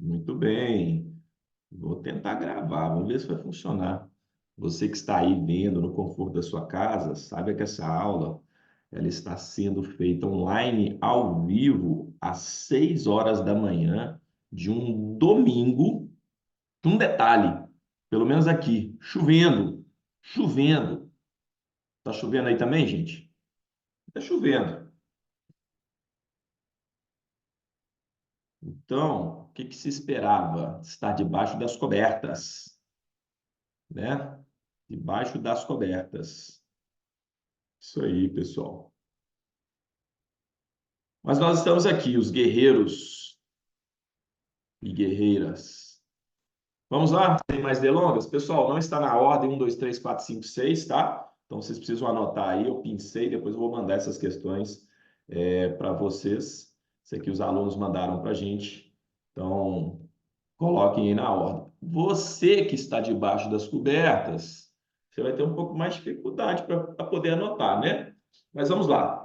Muito bem. Vou tentar gravar, vamos ver se vai funcionar. Você que está aí vendo no conforto da sua casa, saiba que essa aula ela está sendo feita online, ao vivo, às 6 horas da manhã de um domingo. Um detalhe, pelo menos aqui, chovendo, chovendo. Tá chovendo aí também, gente? Tá chovendo. Então, o que que se esperava? Estar debaixo das cobertas, né? Debaixo das cobertas. Isso aí, pessoal. Mas nós estamos aqui, os guerreiros e guerreiras. Vamos lá, sem mais delongas? Pessoal, não está na ordem 1, 2, 3, 4, 5, 6, tá? Então vocês precisam anotar aí, eu pincei, depois eu vou mandar essas questões para vocês. Isso aqui os alunos mandaram para a gente. Então, coloquem aí na ordem. Você que está debaixo das cobertas, você vai ter um pouco mais de dificuldade para poder anotar, né? Mas vamos lá.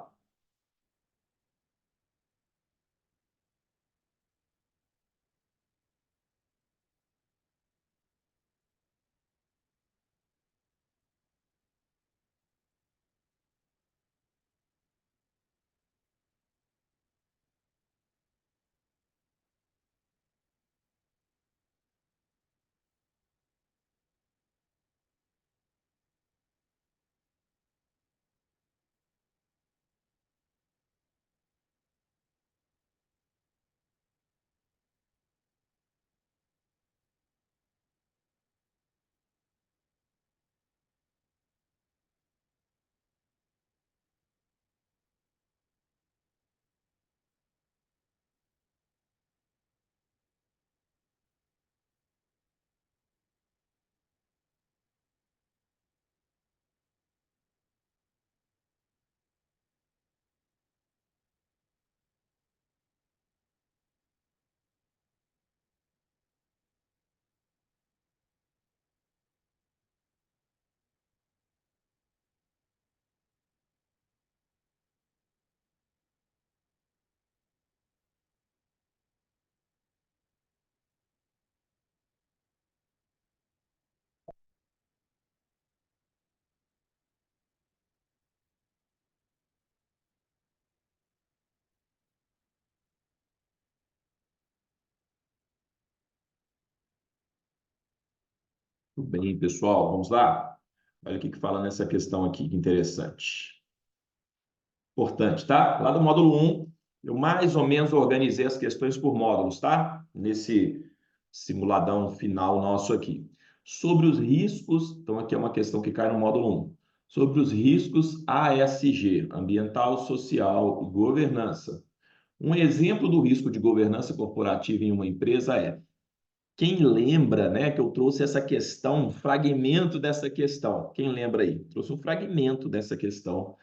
Tudo bem, pessoal, vamos lá? Olha o que que fala nessa questão aqui, que interessante. Importante, tá? Lá do módulo 1, eu mais ou menos organizei as questões por módulos, tá? Nesse simuladão final nosso aqui. Sobre os riscos, então aqui é uma questão que cai no módulo 1. Sobre os riscos ASG, ambiental, social e governança. Um exemplo do risco de governança corporativa em uma empresa é: quem lembra, né, que eu trouxe essa questão, um fragmento dessa questão? Quem lembra aí? Trouxe um fragmento dessa questão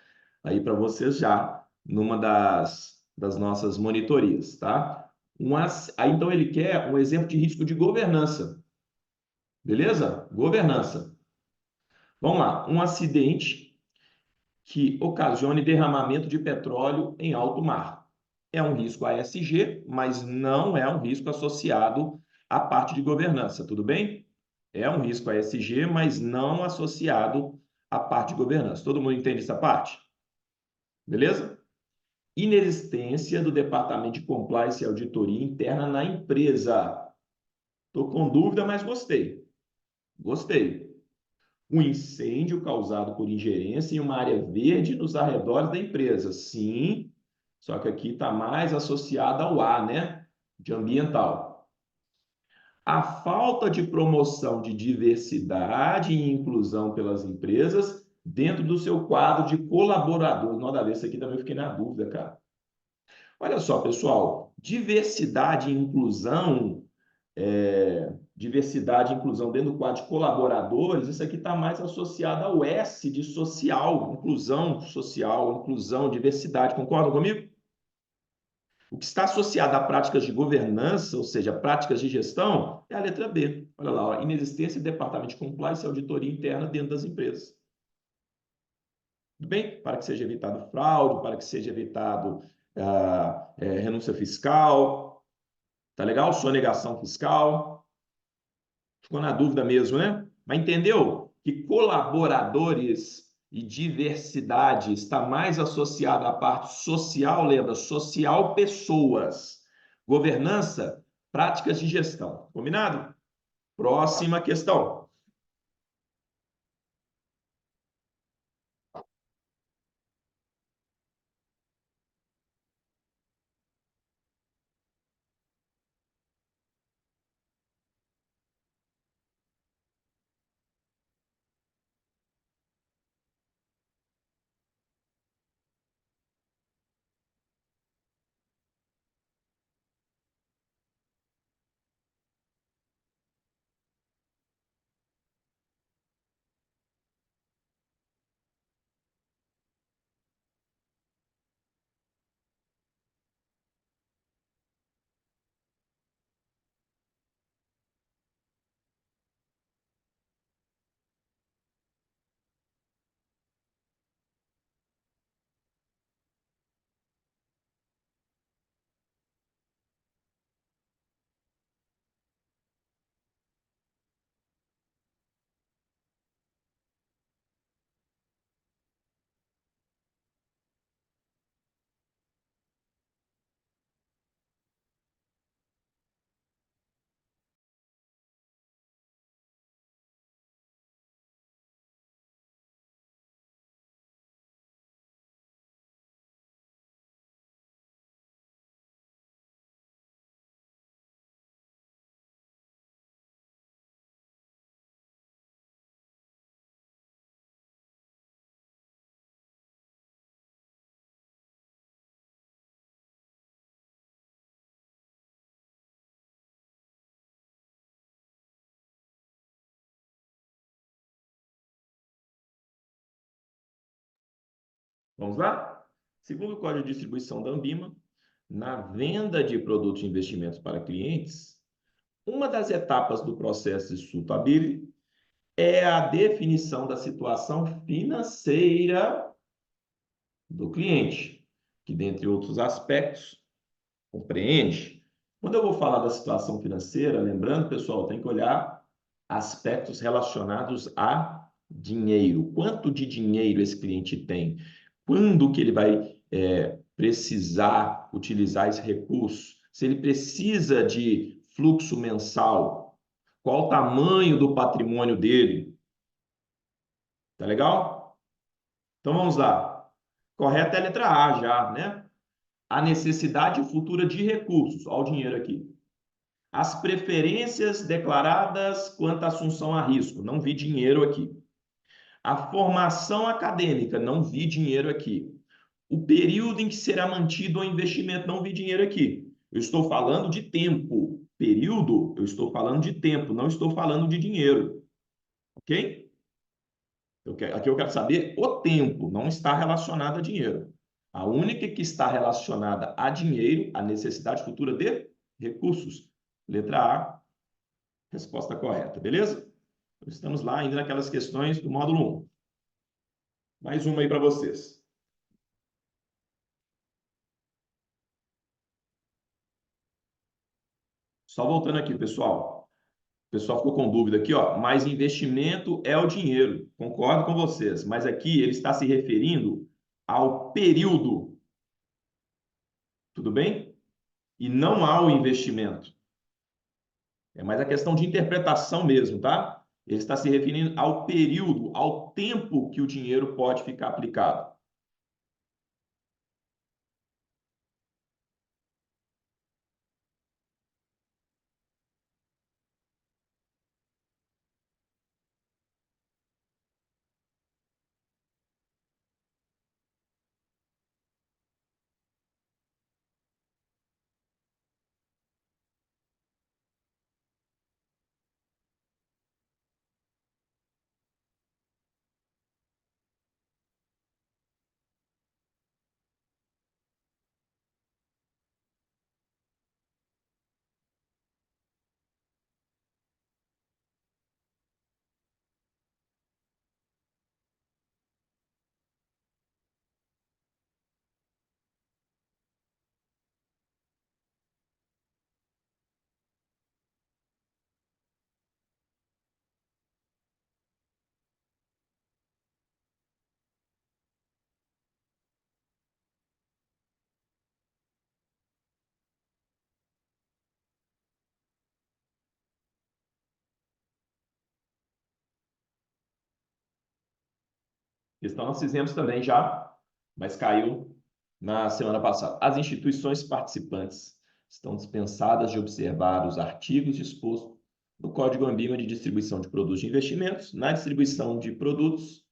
aí para vocês já, numa das nossas monitorias, tá? Aí, então, ele quer um exemplo de risco de governança, beleza? Governança. Vamos lá. Um acidente que ocasione derramamento de petróleo em alto mar. É um risco ASG, mas não é um risco associado à parte de governança, tudo bem? É um risco ASG, mas não associado à parte de governança. Todo mundo entende essa parte? Beleza? Inexistência do departamento de compliance e auditoria interna na empresa. Estou com dúvida, mas gostei. Gostei. Um incêndio causado por ingerência em uma área verde nos arredores da empresa. Sim, só que aqui está mais associado ao A, né? De ambiental. A falta de promoção de diversidade e inclusão pelas empresas dentro do seu quadro de colaboradores. Nada a ver, isso aqui também eu fiquei na dúvida, cara. Olha só, pessoal, diversidade e inclusão, diversidade e inclusão dentro do quadro de colaboradores, isso aqui está mais associado ao S de social, inclusão, diversidade. Concordam comigo? O que está associado a práticas de governança, ou seja, práticas de gestão, é a letra B. Olha lá, ó, inexistência de departamento de compliance e auditoria interna dentro das empresas. Tudo bem? Para que seja evitado fraude, para que seja evitado renúncia fiscal. Tá legal? Sonegação fiscal. Ficou na dúvida mesmo, né? Mas entendeu que colaboradores e diversidade está mais associado à parte social, lembra? Social, pessoas. Governança, práticas de gestão. Combinado? Próxima questão. Vamos lá? Segundo o Código de Distribuição da Anbima, na venda de produtos e investimentos para clientes, uma das etapas do processo de suitability é a definição da situação financeira do cliente, que, dentre outros aspectos, compreende. Quando eu vou falar da situação financeira, lembrando, pessoal, tem que olhar aspectos relacionados a dinheiro. Quanto de dinheiro esse cliente tem? Quando que ele vai precisar utilizar esse recurso? Se ele precisa de fluxo mensal, qual o tamanho do patrimônio dele? Tá legal? Então vamos lá. Correta é a letra A já, né? A necessidade futura de recursos. Olha o dinheiro aqui. As preferências declaradas quanto à assunção a risco. Não vi dinheiro aqui. A formação acadêmica. Não vi dinheiro aqui. O período em que será mantido o investimento. Não vi dinheiro aqui. Eu estou falando de tempo. Período, eu estou falando de tempo. Não estou falando de dinheiro. Ok? Aqui eu quero saber o tempo. Não está relacionado a dinheiro. A única que está relacionada a dinheiro, a necessidade futura de recursos. Letra A, resposta correta, beleza? Então, estamos lá ainda naquelas questões do módulo 1. Mais uma aí para vocês. Só voltando aqui, pessoal. O pessoal ficou com dúvida aqui, ó. Mas investimento é o dinheiro. Concordo com vocês. Mas aqui ele está se referindo ao período. Tudo bem? E não ao investimento. É mais a questão de interpretação mesmo, tá? Ele está se referindo ao período, ao tempo que o dinheiro pode ficar aplicado. Questão nós fizemos também já, mas caiu na semana passada. As instituições participantes estão dispensadas de observar os artigos dispostos no Código ANBIMA de distribuição de produtos de investimentos, na distribuição de produtos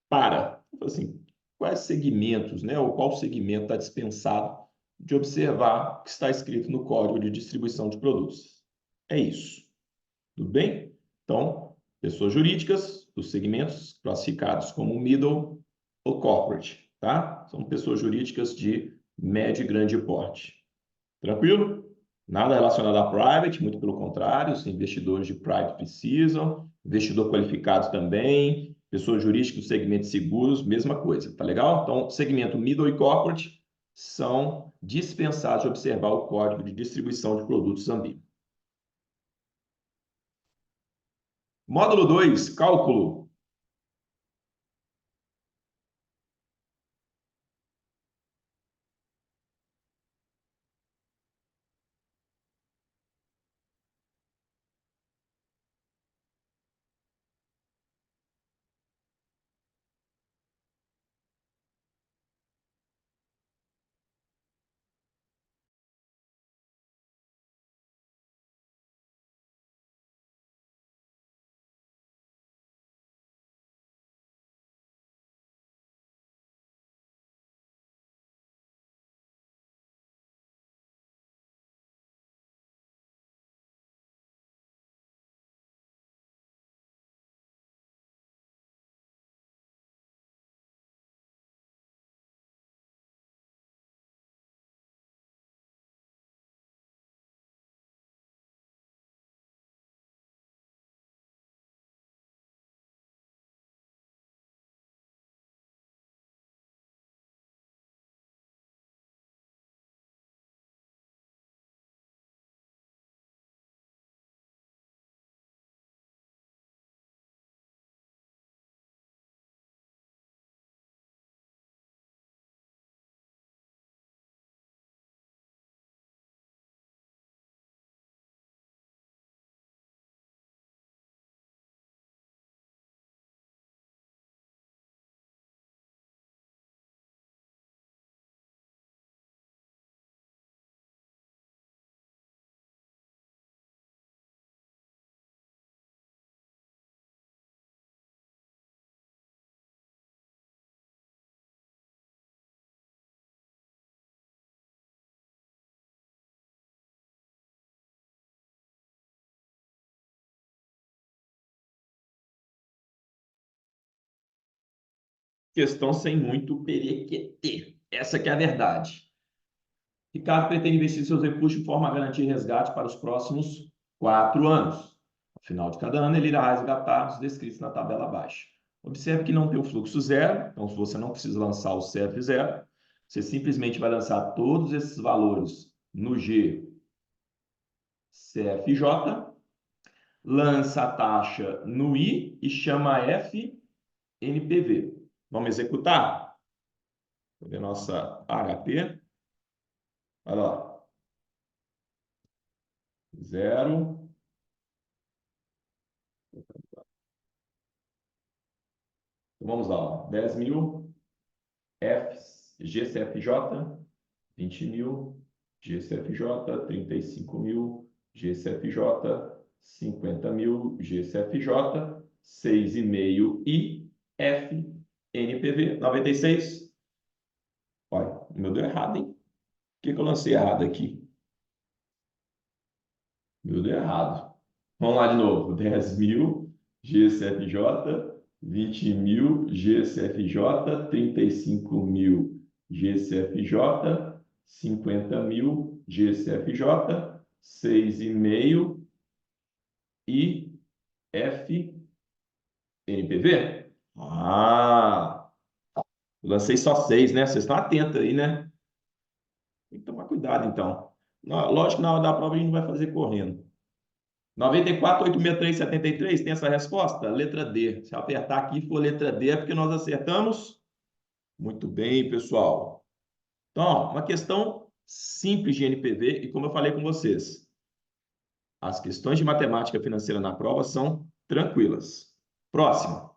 para, assim, quais segmentos, né, ou qual segmento está dispensado de observar o que está escrito no Código de Distribuição de Produtos. É isso. Tudo bem? Então, pessoas jurídicas dos segmentos classificados como middle ou corporate, tá? São pessoas jurídicas de médio e grande porte. Tranquilo? Nada relacionado a private, muito pelo contrário, os investidores de private precisam, investidor qualificado também, pessoas jurídicas do segmento de seguros, mesma coisa, tá legal? Então, segmento middle e corporate são dispensados de observar o Código de Distribuição de Produtos ANBIMA. Módulo 2, cálculo. Questão sem muito perequetê. Essa que é a verdade. Ricardo pretende investir seus recursos de forma a garantir resgate para os próximos 4 anos. Ao final de cada ano, ele irá resgatar os descritos na tabela abaixo. Observe que não tem o fluxo zero, então você não precisa lançar o CF zero, você simplesmente vai lançar todos esses valores no G CFJ, lança a taxa no I e chama F NPV. Vamos executar? Vou ver nossa HP. Olha lá. Zero. Então, vamos lá. Ó. 10 mil GCFJ, 20 mil GCFJ, 35 mil GCFJ, 50 mil GCFJ, 6,5 IF NPV 96. Olha, o meu deu errado, hein? O que eu lancei errado aqui? O meu deu errado. Vamos lá de novo. 10 mil GCFJ, 20 mil GCFJ, 35 mil GCFJ, 50 mil GCFJ, 6,5 e FNPV. Ah, eu lancei só 6, né? Vocês estão atentos aí, né? Tem que tomar cuidado, então. Lógico que na hora da prova a gente não vai fazer correndo. 94.863.73, tem essa resposta? Letra D. Se eu apertar aqui e for letra D, é porque nós acertamos? Muito bem, pessoal. Então, ó, uma questão simples de NPV, e como eu falei com vocês, as questões de matemática financeira na prova são tranquilas. Próxima.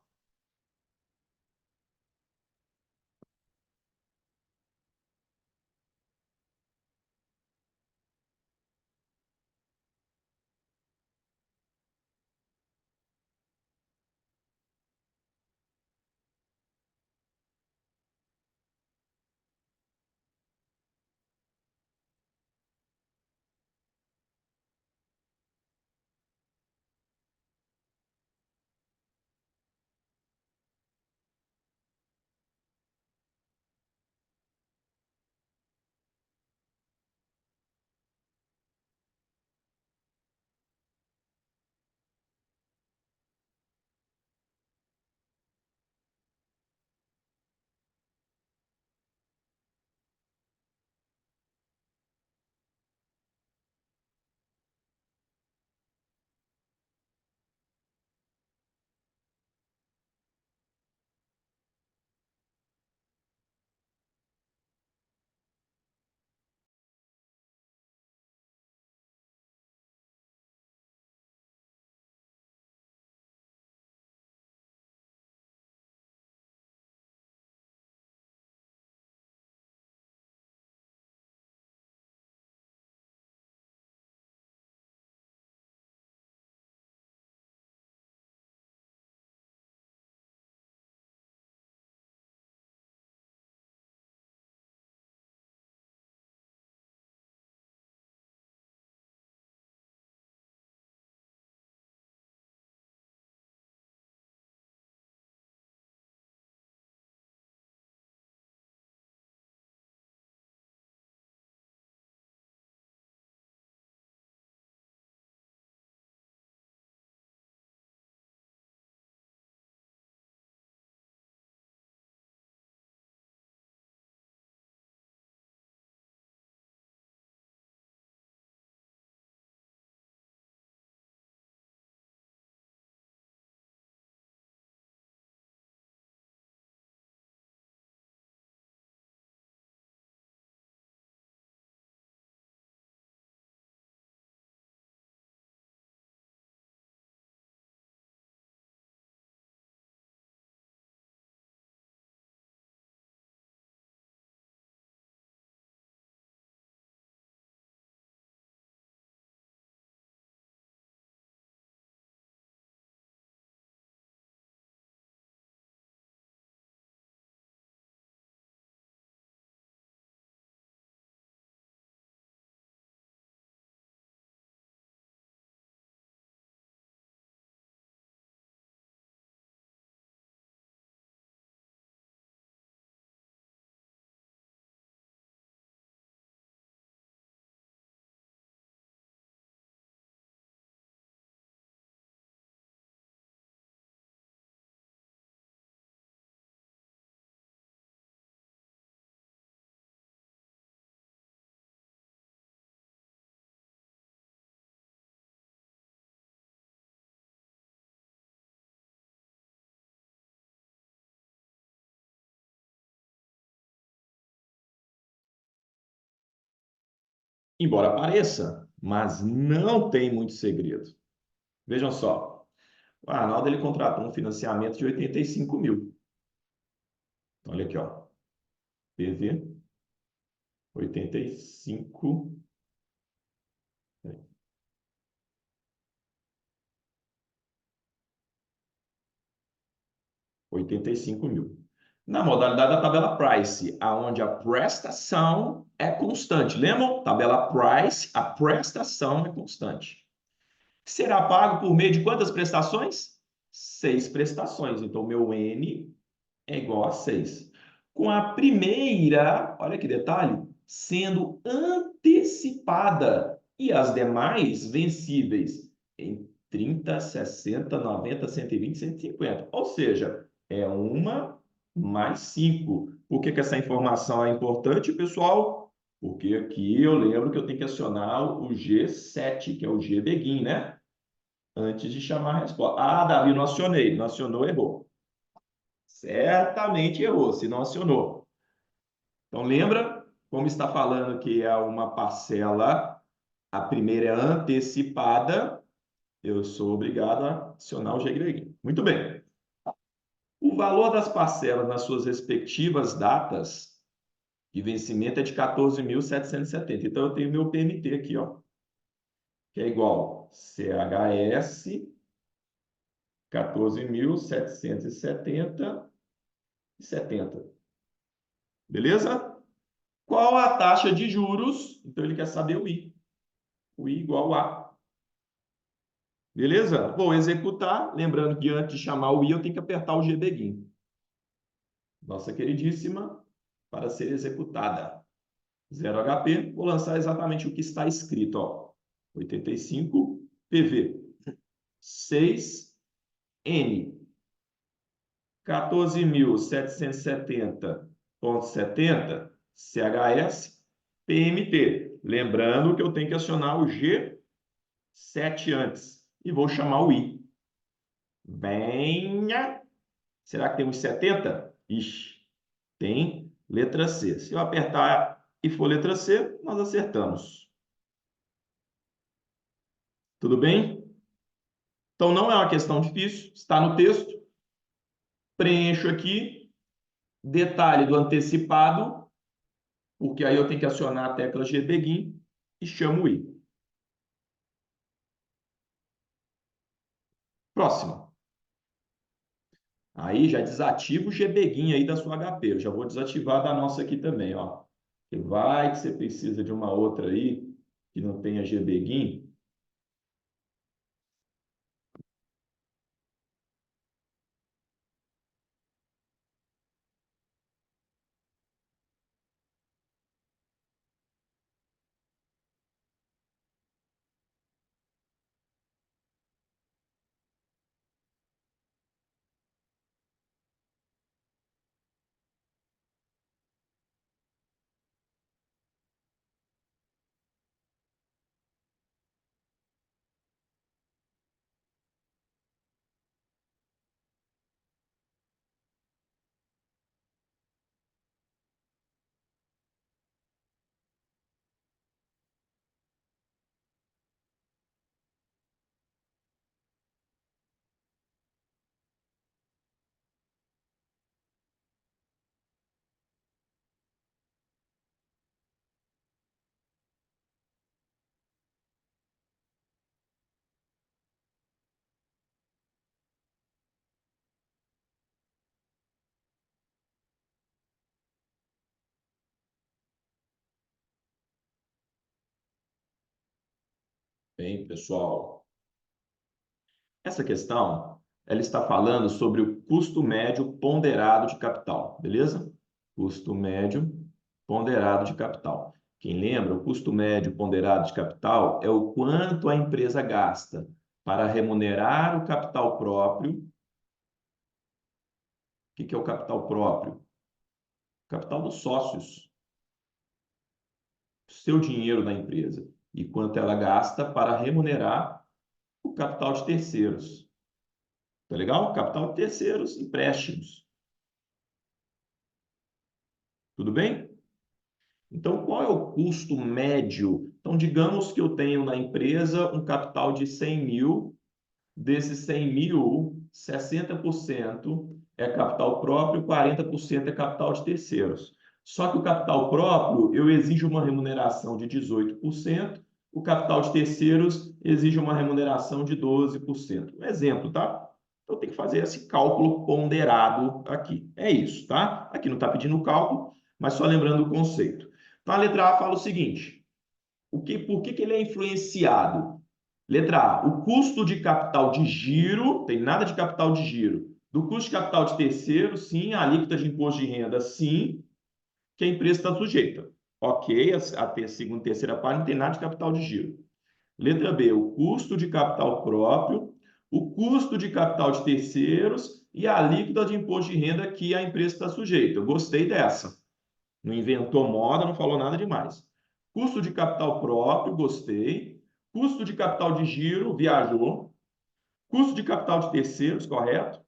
embora pareça, mas não tem muito segredo. Vejam só, o Arnaldo ele contratou um financiamento de 85 mil. Olha aqui, ó, PV 85, 85 mil. Na modalidade da tabela Price, aonde a prestação é constante. Lembram? Tabela Price, a prestação é constante. Será pago por meio de quantas prestações? 6 prestações. Então, meu N é igual a 6. Com a primeira, olha que detalhe, sendo antecipada e as demais vencíveis em 30, 60, 90, 120, 150. Ou seja, é uma mais 5. Por que essa informação é importante, pessoal? Porque aqui eu lembro que eu tenho que acionar o G7, que é o G Beguin, né? Antes de chamar a resposta. Ah, Davi, não acionei. Não acionou, errou. Certamente errou, se não acionou. Então, lembra como está falando que é uma parcela, a primeira é antecipada, eu sou obrigado a acionar o G-Greguinho. Muito bem. O valor das parcelas nas suas respectivas datas de vencimento é de 14.770. Então, eu tenho meu PMT aqui, ó, que é igual CHS 14.770,70. Beleza? Qual a taxa de juros? Então, ele quer saber o I. O I igual a. Beleza? Vou executar. Lembrando que antes de chamar o I, eu tenho que apertar o G Beguin. Nossa queridíssima, para ser executada. 0 HP. Vou lançar exatamente o que está escrito. Ó. 85 PV. 6 N. 14.770,70 CHS PMT. Lembrando que eu tenho que acionar o G7 antes. E vou chamar o I. Venha. Será que tem uns 70? Ixi, tem letra C. Se eu apertar e for letra C, nós acertamos. Tudo bem? Então não é uma questão difícil, está no texto. Preencho aqui, detalhe do antecipado, porque aí eu tenho que acionar a tecla G Beguin e chamo o I. Próximo. Aí já desativa o G Beguin aí da sua HP. Eu já vou desativar da nossa aqui também, ó. Que vai que você precisa de uma outra aí que não tenha G Beguin. Bem, pessoal, essa questão, ela está falando sobre o custo médio ponderado de capital, beleza? Custo médio ponderado de capital. Quem lembra, o custo médio ponderado de capital é o quanto a empresa gasta para remunerar o capital próprio. O que é o capital próprio? O capital dos sócios, seu dinheiro na empresa, e quanto ela gasta para remunerar o capital de terceiros. Tá legal? Capital de terceiros, empréstimos. Tudo bem? Então, qual é o custo médio? Então, digamos que eu tenho na empresa um capital de 100 mil, desses 100 mil, 60% é capital próprio, 40% é capital de terceiros. Só que o capital próprio, eu exijo uma remuneração de 18%, o capital de terceiros exige uma remuneração de 12%. Um exemplo, tá? Então, tem que fazer esse cálculo ponderado aqui. É isso, tá? Aqui não está pedindo o cálculo, mas só lembrando o conceito. Então, a letra A fala o seguinte: por que ele é influenciado? Letra A, o custo de capital de giro, tem nada de capital de giro. Do custo de capital de terceiro, sim. A alíquota de imposto de renda, sim, que a empresa está sujeita. Ok, a segunda e terceira parte não tem nada de capital de giro. Letra B, o custo de capital próprio, o custo de capital de terceiros e a alíquota de imposto de renda que a empresa está sujeita. Eu gostei dessa. Não inventou moda, não falou nada demais. Custo de capital próprio, gostei. Custo de capital de giro, viajou. Custo de capital de terceiros, correto.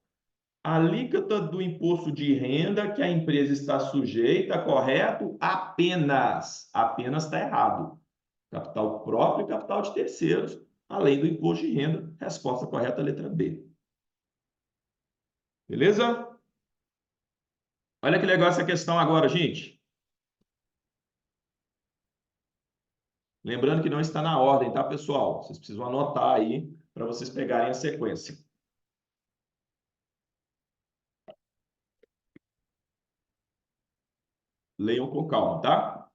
Alíquota do imposto de renda que a empresa está sujeita, correto? Apenas. Apenas está errado. Capital próprio e capital de terceiros, além do imposto de renda. Resposta correta, letra B. Beleza? Olha que legal essa questão agora, gente. Lembrando que não está na ordem, tá, pessoal? Vocês precisam anotar aí para vocês pegarem a sequência. Leiam com calma, tá?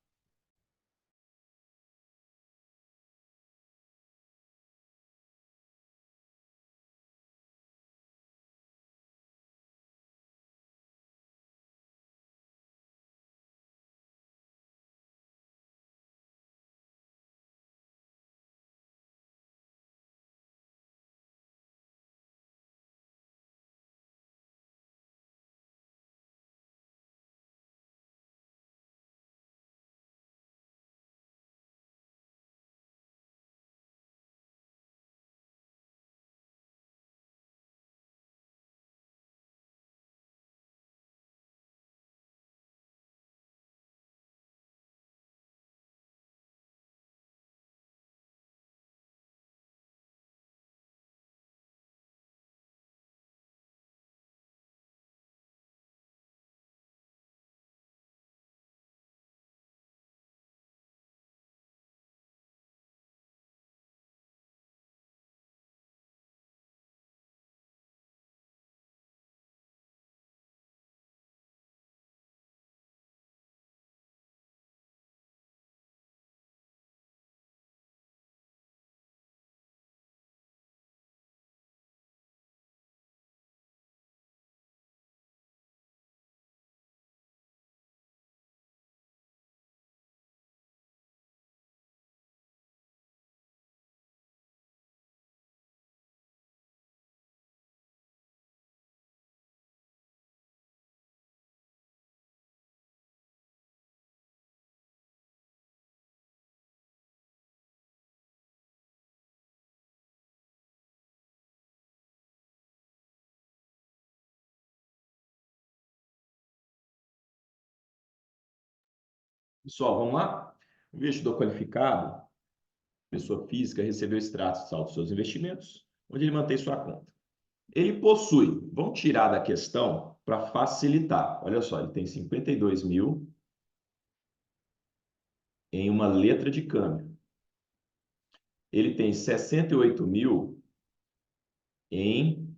Pessoal, vamos lá? O investidor qualificado, pessoa física, recebeu extratos de saldo dos seus investimentos, onde ele mantém sua conta. Ele possui, vamos tirar da questão para facilitar. Olha só, ele tem 52 mil em uma letra de câmbio. Ele tem 68 mil em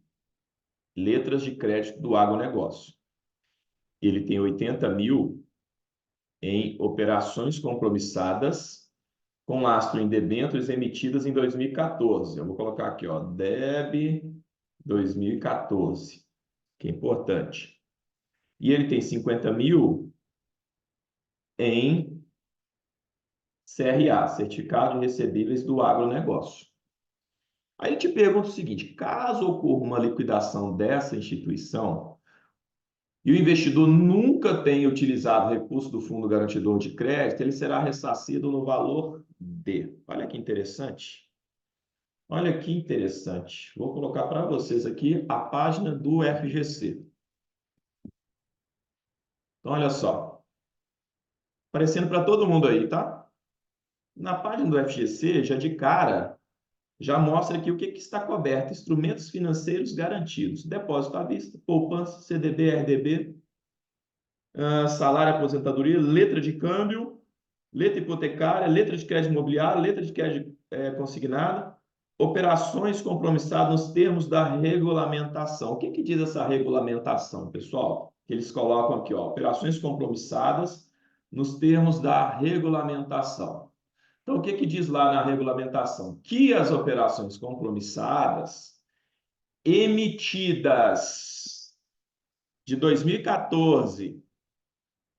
letras de crédito do agronegócio. Ele tem 80 mil em operações compromissadas com lastro em debêntures emitidas em 2014. Eu vou colocar aqui, ó, DEB 2014, que é importante. E ele tem 50 mil em CRA, Certificado de Recebíveis do Agronegócio. Aí te pergunto o seguinte: caso ocorra uma liquidação dessa instituição e o investidor nunca tenha utilizado o recurso do Fundo Garantidor de Crédito, ele será ressarcido no valor D. Olha que interessante. Olha que interessante. Vou colocar para vocês aqui a página do FGC. Então, olha só. Aparecendo para todo mundo aí, tá? Na página do FGC, já de cara, já mostra aqui o que está coberto: instrumentos financeiros garantidos, depósito à vista, poupança, CDB, RDB, salário, aposentadoria, letra de câmbio, letra hipotecária, letra de crédito imobiliário, letra de crédito consignada, operações compromissadas nos termos da regulamentação. O que que diz essa regulamentação, pessoal? Que eles colocam aqui, ó, operações compromissadas nos termos da regulamentação. Então, o que que diz lá na regulamentação? Que as operações compromissadas emitidas de 2014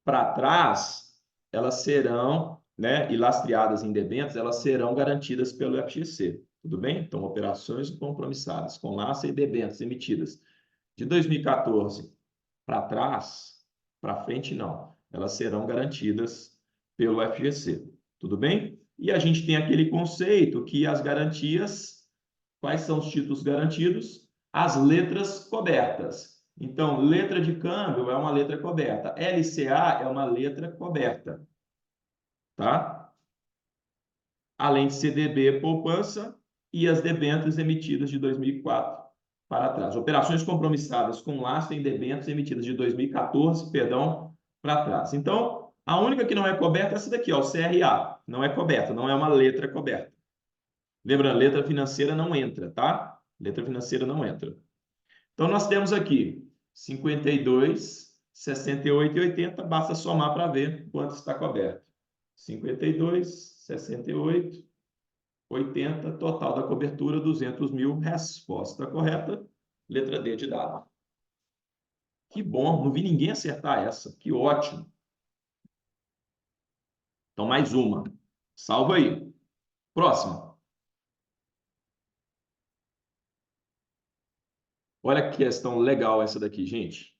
para trás, elas serão, né, e lastreadas em debêntures, elas serão garantidas pelo FGC. Tudo bem? Então, operações compromissadas com lastro e debêntures emitidas de 2014 para trás, para frente, não. Elas serão garantidas pelo FGC. Tudo bem? E a gente tem aquele conceito que as garantias, quais são os títulos garantidos? As letras cobertas. Então, letra de câmbio é uma letra coberta. LCA é uma letra coberta, tá? Além de CDB, poupança e as debêntures emitidas de 2004 para trás. Operações compromissadas com lastro em debêntures emitidas de 2014, perdão, para trás. Então, a única que não é coberta é essa daqui, ó, o CRA. Não é coberta, não é uma letra coberta. Lembrando, letra financeira não entra, tá? Letra financeira não entra. Então, nós temos aqui 52, 68 e 80. Basta somar para ver quanto está coberto. 52, 68, 80, total da cobertura, 200 mil. Resposta correta, letra D de dado. Que bom, não vi ninguém acertar essa. Que ótimo. Então, mais uma. Salva aí. Próxima. Olha que questão legal essa daqui, gente.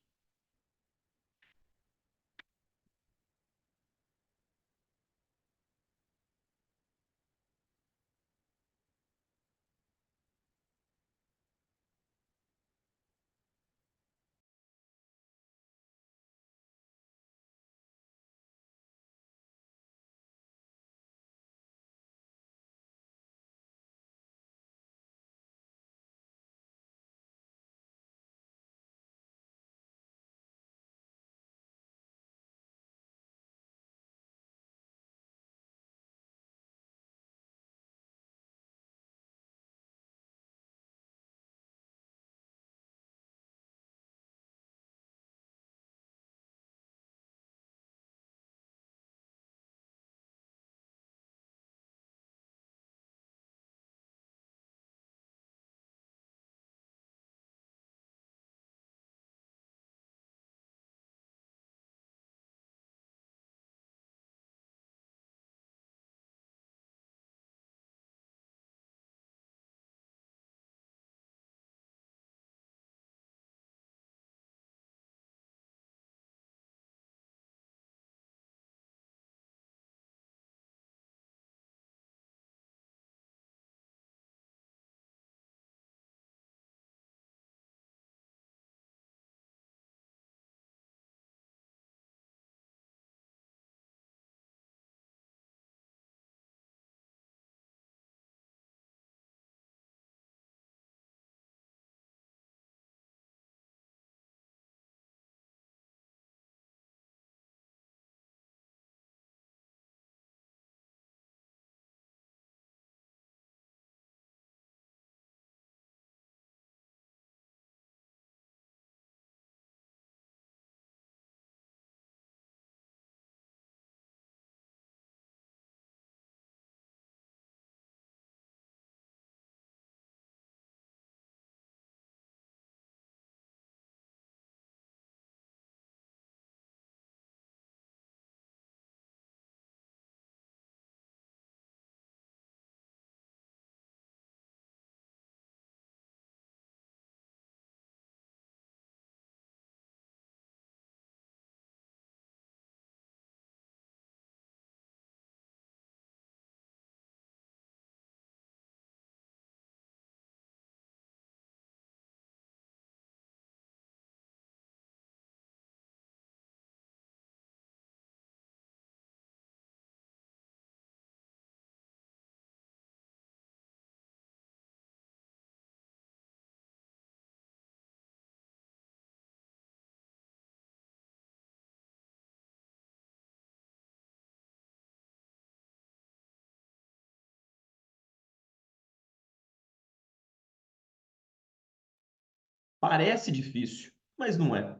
Parece difícil, mas não é.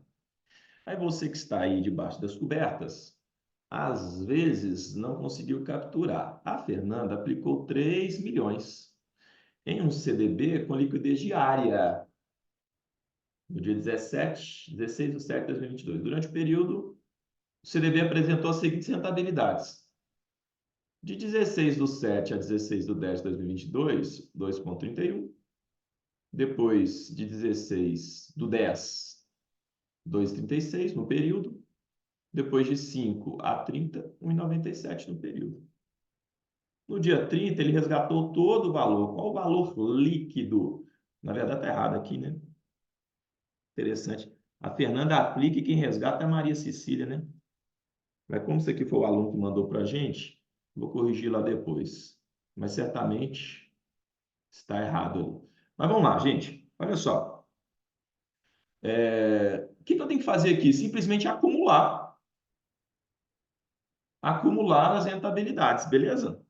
Aí você que está aí debaixo das cobertas, às vezes não conseguiu capturar. A Fernanda aplicou 3 milhões em um CDB com liquidez diária, no dia 16 de 7 de 2022. Durante o período, o CDB apresentou as seguintes rentabilidades. De 16 do 7 a 16 do 10 de 2022, 2,31. Depois, de 16 do 10, 2,36 no período. Depois de 5 a 30, 1,97 no período. No dia 30, ele resgatou todo o valor. Qual o valor líquido? Na verdade, está errado aqui, né? Interessante. A Fernanda aplica e quem resgata é a Maria Cecília, né? Mas como isso aqui foi o aluno que mandou para a gente, vou corrigir lá depois. Mas certamente está errado ali. Mas vamos lá, gente. Olha só. O que eu tenho que fazer aqui? Simplesmente acumular. Acumular as rentabilidades, beleza?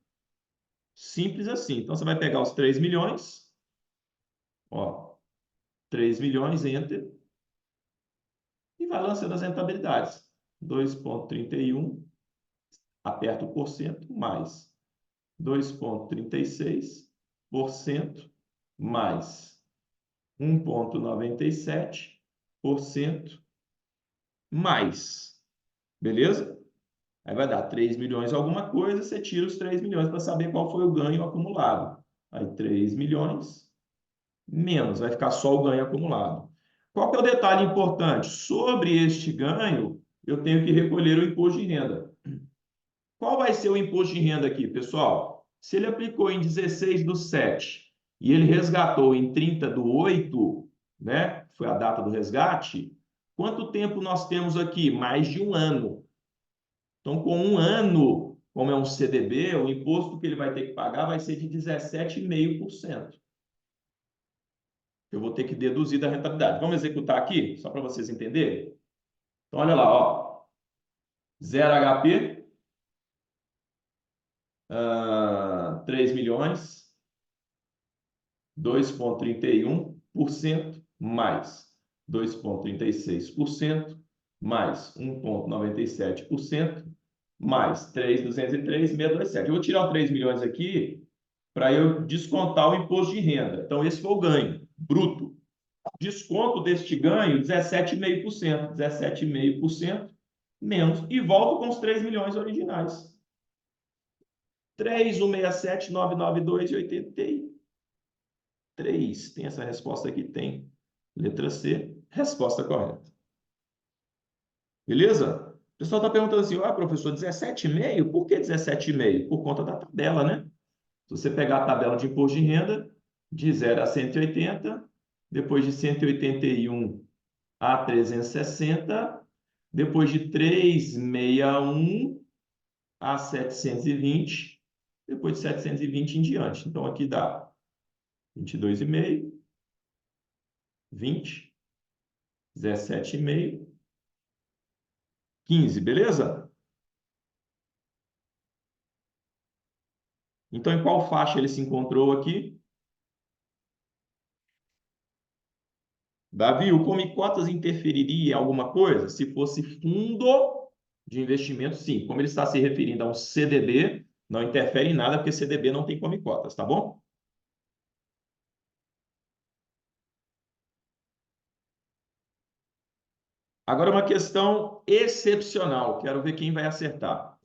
Simples assim. Então, você vai pegar os 3 milhões, ó, 3 milhões, enter, e vai lançando as rentabilidades. 2,31, aperta o porcento, mais 2,36%, mais 1,97%, mais. Beleza? Aí vai dar 3 milhões alguma coisa, você tira os 3 milhões para saber qual foi o ganho acumulado. Aí 3 milhões menos, vai ficar só o ganho acumulado. Qual que é o detalhe importante? Sobre este ganho, eu tenho que recolher o imposto de renda. Qual vai ser o imposto de renda aqui, pessoal? Se ele aplicou em 16 do 7 e ele resgatou em 30 do 8, né? Foi a data do resgate. Quanto tempo nós temos aqui? Mais de um ano. Então, com um ano, como é um CDB, o imposto que ele vai ter que pagar vai ser de 17,5%. Eu vou ter que deduzir da rentabilidade. Vamos executar aqui, só para vocês entenderem? Então, olha lá, ó. 0 HP, 3 milhões, 2,31% mais 2,36% mais 1,97% mais 3.203.627. Eu vou tirar o 3 milhões aqui para eu descontar o imposto de renda. Então, esse foi o ganho bruto. Desconto deste ganho, 17,5%. 17,5% menos. E volto com os 3 milhões originais. 3.167.992,83. Tem essa resposta aqui? Tem. Letra C, resposta correta. Beleza? O pessoal está perguntando assim, professor, 17,5? Por que 17,5? Por conta da tabela, né? Se você pegar a tabela de imposto de renda, de 0 a 180, depois de 181 a 360, depois de 361 a 720, depois de 720 em diante. Então, aqui dá 22,5, 20, 17,5, 15, beleza? Então, em qual faixa ele se encontrou aqui? Davi, o Come Cotas interferiria em alguma coisa? Se fosse fundo de investimento, sim. Como ele está se referindo a um CDB, não interfere em nada, porque CDB não tem Come Cotas, tá bom? Agora, uma questão excepcional. Quero ver quem vai acertar.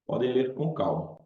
Podem ler com calma.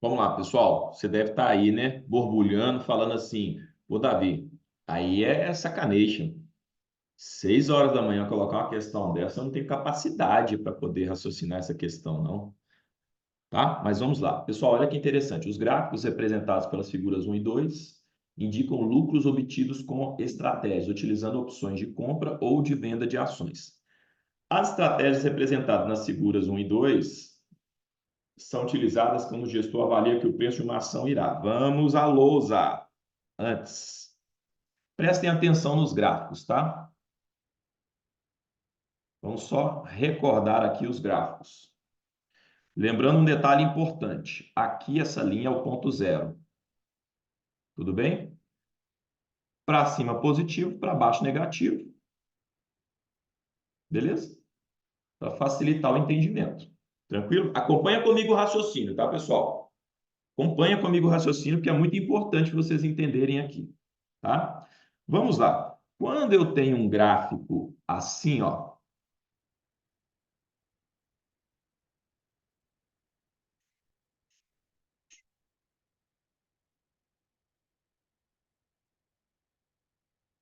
Vamos lá, pessoal. Você deve estar aí, né? Borbulhando, falando assim: ô, Davi, aí é sacanagem. 6 horas da manhã colocar uma questão dessa, eu não tenho capacidade para poder raciocinar essa questão, não. Tá? Mas vamos lá. Pessoal, olha que interessante. Os gráficos representados pelas figuras 1 e 2 indicam lucros obtidos com estratégias, utilizando opções de compra ou de venda de ações. As estratégias representadas nas figuras 1 e 2 são utilizadas quando o gestor avalia que o preço de uma ação irá. Vamos à lousa. Antes, prestem atenção nos gráficos, tá? Vamos só recordar aqui os gráficos. Lembrando um detalhe importante. Aqui essa linha é o ponto zero. Tudo bem? Para cima positivo, para baixo negativo. Beleza? Para facilitar o entendimento. Tranquilo? Acompanha comigo o raciocínio, tá, pessoal? Acompanha comigo o raciocínio, que é muito importante vocês entenderem aqui, tá? Vamos lá. Quando eu tenho um gráfico assim, ó,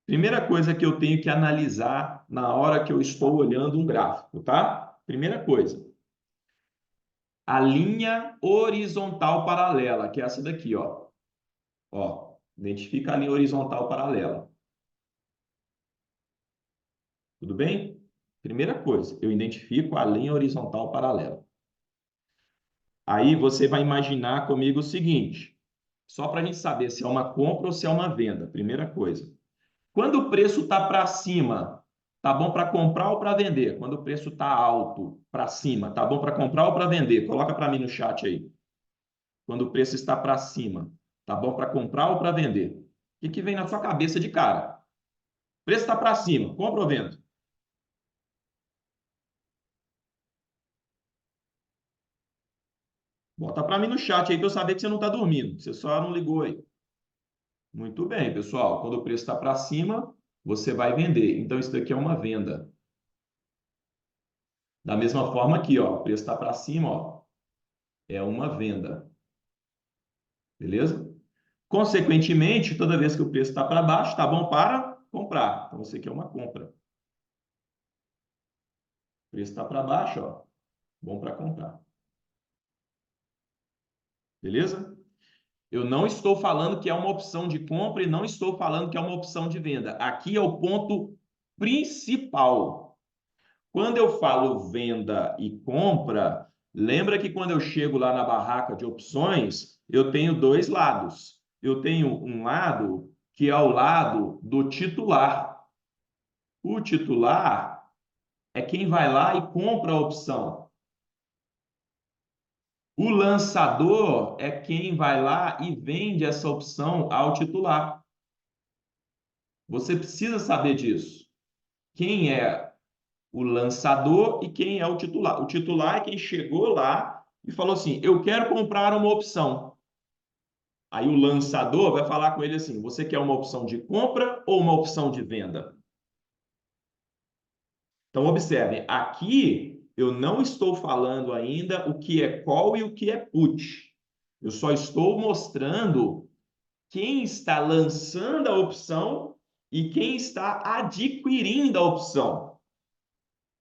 primeira coisa que eu tenho que analisar na hora que eu estou olhando um gráfico, tá? Primeira coisa, a linha horizontal paralela, que é essa daqui, ó. Ó, identifica a linha horizontal paralela. Tudo bem? Primeira coisa, eu identifico a linha horizontal paralela. Aí você vai imaginar comigo o seguinte, só para a gente saber se é uma compra ou se é uma venda. Primeira coisa. Quando o preço está para cima, tá bom para comprar ou para vender? Quando o preço está alto, para cima, tá bom para comprar ou para vender? Coloca para mim no chat aí. Quando o preço está para cima, tá bom para comprar ou para vender? O que vem na sua cabeça de cara? O preço está para cima, compra ou vende? Bota para mim no chat aí para eu saber que você não está dormindo. Você só não ligou aí. Muito bem, pessoal. Quando o preço está para cima, você vai vender. Então, isso daqui é uma venda. Da mesma forma aqui, ó, o preço está para cima, ó, é uma venda. Beleza? Consequentemente, toda vez que o preço está para baixo, está bom para comprar. Então, isso aqui é uma compra. O preço está para baixo, ó, bom para comprar. Beleza? Eu não estou falando que é uma opção de compra e não estou falando que é uma opção de venda. Aqui é o ponto principal. Quando eu falo venda e compra, lembra que quando eu chego lá na barraca de opções, eu tenho dois lados. Eu tenho um lado que é o lado do titular. O titular é quem vai lá e compra a opção. O lançador é quem vai lá e vende essa opção ao titular. Você precisa saber disso. Quem é o lançador e quem é o titular? O titular é quem chegou lá e falou assim: eu quero comprar uma opção. Aí o lançador vai falar com ele assim: você quer uma opção de compra ou uma opção de venda? Então, observem, aqui eu não estou falando ainda o que é call e o que é put. Eu só estou mostrando quem está lançando a opção e quem está adquirindo a opção.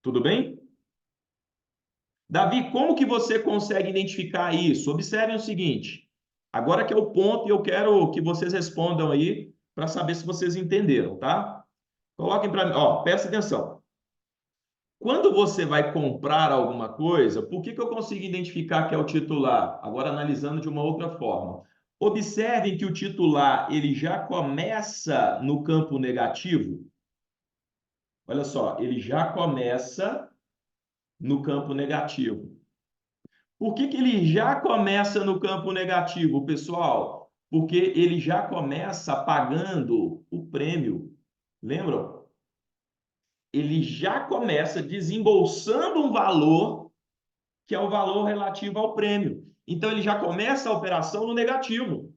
Tudo bem? Davi, como que você consegue identificar isso? Observem o seguinte. Agora que é o ponto, e eu quero que vocês respondam aí para saber se vocês entenderam, tá? Coloquem para mim, ó, presta atenção. Quando você vai comprar alguma coisa, por que eu consigo identificar que é o titular? Agora analisando de uma outra forma. Observem que o titular, ele já começa no campo negativo. Olha só, ele já começa no campo negativo. Por que ele já começa no campo negativo, pessoal? Porque ele já começa pagando o prêmio. Lembram? Ele já começa desembolsando um valor que é o valor relativo ao prêmio. Então, ele já começa a operação no negativo.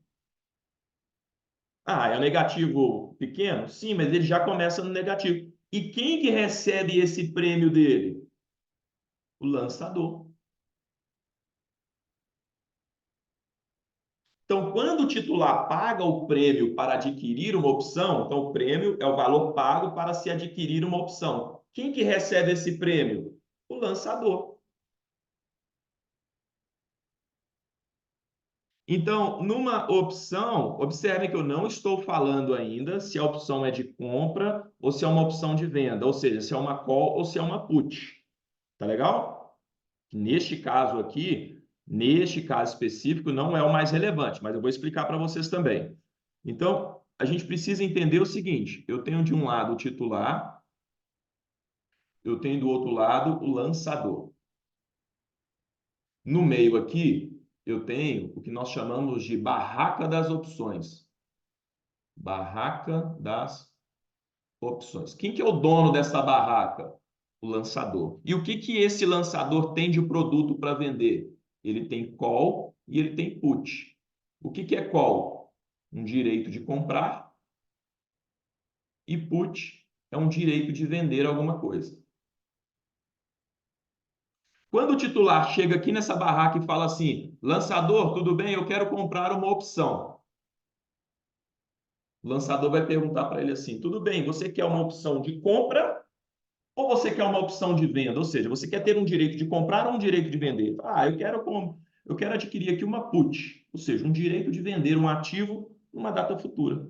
Ah, é o negativo pequeno? Sim, mas ele já começa no negativo. E quem que recebe esse prêmio dele? O lançador. Então, quando o titular paga o prêmio para adquirir uma opção, então o prêmio é o valor pago para se adquirir uma opção. Quem que recebe esse prêmio? O lançador. Então, numa opção, observe que eu não estou falando ainda se a opção é de compra ou se é uma opção de venda, ou seja, se é uma call ou se é uma put. Tá legal? Neste caso aqui, neste caso específico, não é o mais relevante, mas eu vou explicar para vocês também. Então, a gente precisa entender o seguinte: eu tenho de um lado o titular, eu tenho do outro lado o lançador. No meio aqui, eu tenho o que nós chamamos de barraca das opções. Barraca das opções. Quem que é o dono dessa barraca? O lançador. E o que que esse lançador tem de produto para vender? Ele tem call e ele tem put. O que que é call? Um direito de comprar, e put é um direito de vender alguma coisa. Quando o titular chega aqui nessa barraca e fala assim: lançador, tudo bem? Eu quero comprar uma opção. O lançador vai perguntar para ele assim: tudo bem, você quer uma opção de compra ou você quer uma opção de venda? Ou seja, você quer ter um direito de comprar ou um direito de vender? Ah, eu quero adquirir aqui uma put, ou seja, um direito de vender um ativo numa data futura.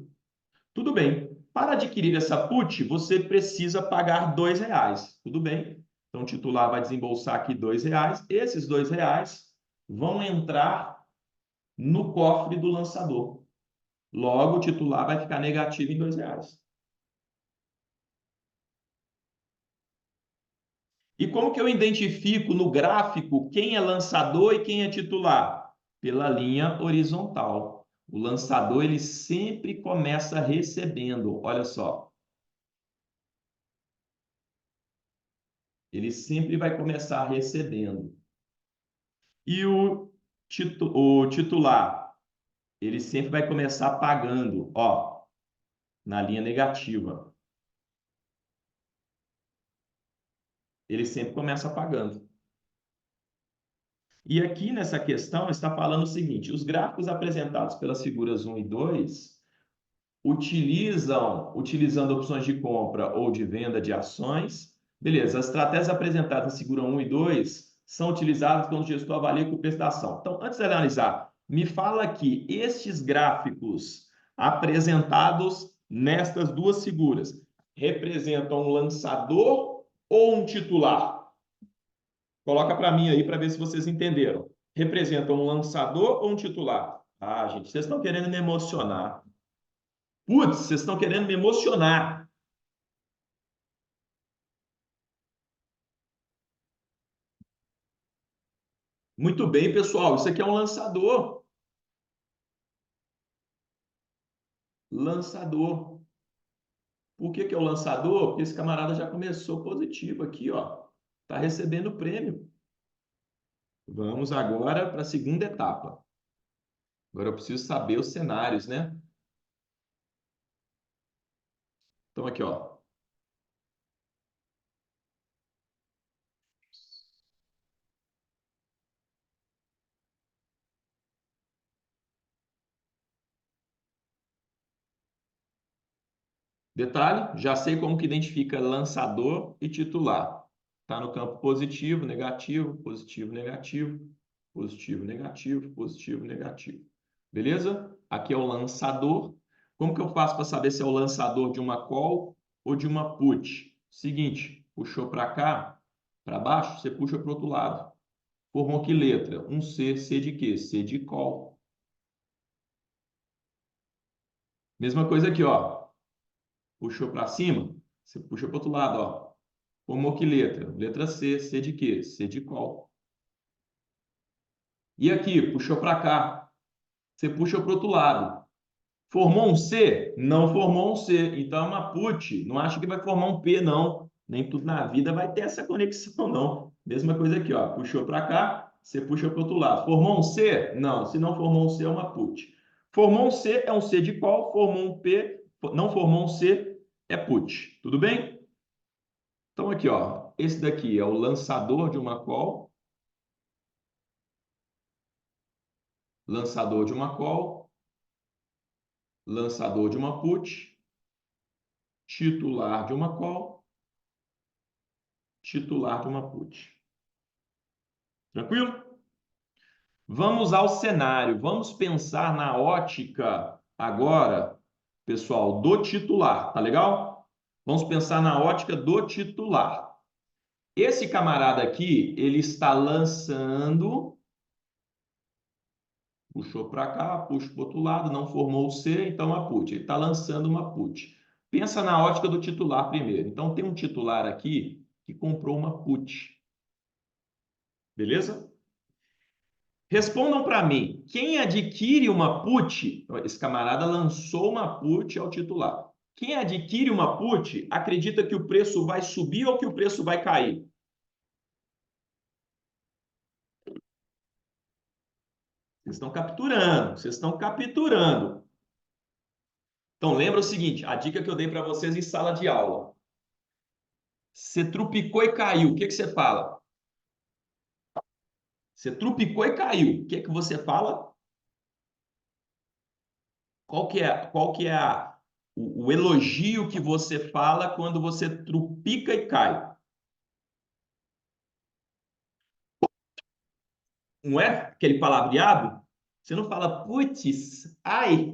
Tudo bem. Para adquirir essa put, você precisa pagar R$ 2. Tudo bem. Então, o titular vai desembolsar aqui R$ 2. Esses R$ 2 vão entrar no cofre do lançador. Logo, o titular vai ficar negativo em R$ 2. E como que eu identifico no gráfico quem é lançador e quem é titular? Pela linha horizontal. O lançador ele sempre começa recebendo. Olha só, ele sempre vai começar recebendo. E o titular, ele sempre vai começar pagando, ó, na linha negativa. Ele sempre começa pagando. E aqui nessa questão está falando o seguinte: os gráficos apresentados pelas figuras 1 e 2 utilizando opções de compra ou de venda de ações. Beleza, as estratégias apresentadas na figura 1 e 2 são utilizadas quando o gestor avalia o preço da ação. Então, antes de analisar, me fala aqui, estes gráficos apresentados nestas duas figuras representam um lançador ou um titular? Coloca para mim aí para ver se vocês entenderam. Representam um lançador ou um titular? Ah, gente, vocês estão querendo me emocionar. Putz, vocês estão querendo me emocionar. Muito bem, pessoal. Isso aqui é um lançador. Lançador. Por que que é o lançador? Porque esse camarada já começou positivo aqui, ó. Está recebendo prêmio. Vamos agora para a segunda etapa. Agora eu preciso saber os cenários, né? Então aqui, ó. Detalhe, já sei como que identifica lançador e titular. Está no campo positivo, negativo, positivo, negativo, positivo, negativo, positivo, negativo. Beleza? Aqui é o lançador. Como que eu faço para saber se é o lançador de uma call ou de uma put? Seguinte, puxou para cá, para baixo, você puxa para o outro lado. Formou que letra? Um C. C de quê? C de call. Mesma coisa aqui, ó. Puxou para cima, você puxa para o outro lado, ó. Formou que letra? Letra C. C de quê? C de call. E aqui, puxou para cá. Você puxa para o outro lado. Formou um C? Não formou um C. Então é uma put. Não acha que vai formar um P, não. Nem tudo na vida vai ter essa conexão, não. Mesma coisa aqui, ó. Puxou para cá, você puxa para o outro lado. Formou um C? Não. Se não formou um C, é uma put. Formou um C, é um C de call. Formou um P, não formou um C, é put. Tudo bem? Então aqui, ó. Esse daqui é o lançador de uma call. lançador de uma call, lançador de uma put, titular de uma call, titular de uma put. Tranquilo? Vamos ao cenário. Vamos pensar na ótica agora, pessoal, do titular. Tá legal? Vamos pensar na ótica do titular. Esse camarada aqui, ele está lançando, puxou para cá, puxa para o outro lado, não formou o C, então a put. Ele está lançando uma put. Pensa na ótica do titular primeiro. Então, tem um titular aqui que comprou uma put. Beleza? Respondam para mim, quem adquire uma put, esse camarada lançou uma put ao titular. Quem adquire uma put acredita que o preço vai subir ou que o preço vai cair? Vocês estão capturando, vocês estão capturando. Então, lembra o seguinte, a dica que eu dei para vocês em sala de aula. Você trupicou e caiu, o que que você fala? Você trupicou e caiu, o que que você fala? Qual que é o elogio que você fala quando você trupica e cai? Não é aquele palavreado? Você não fala, putz, ai,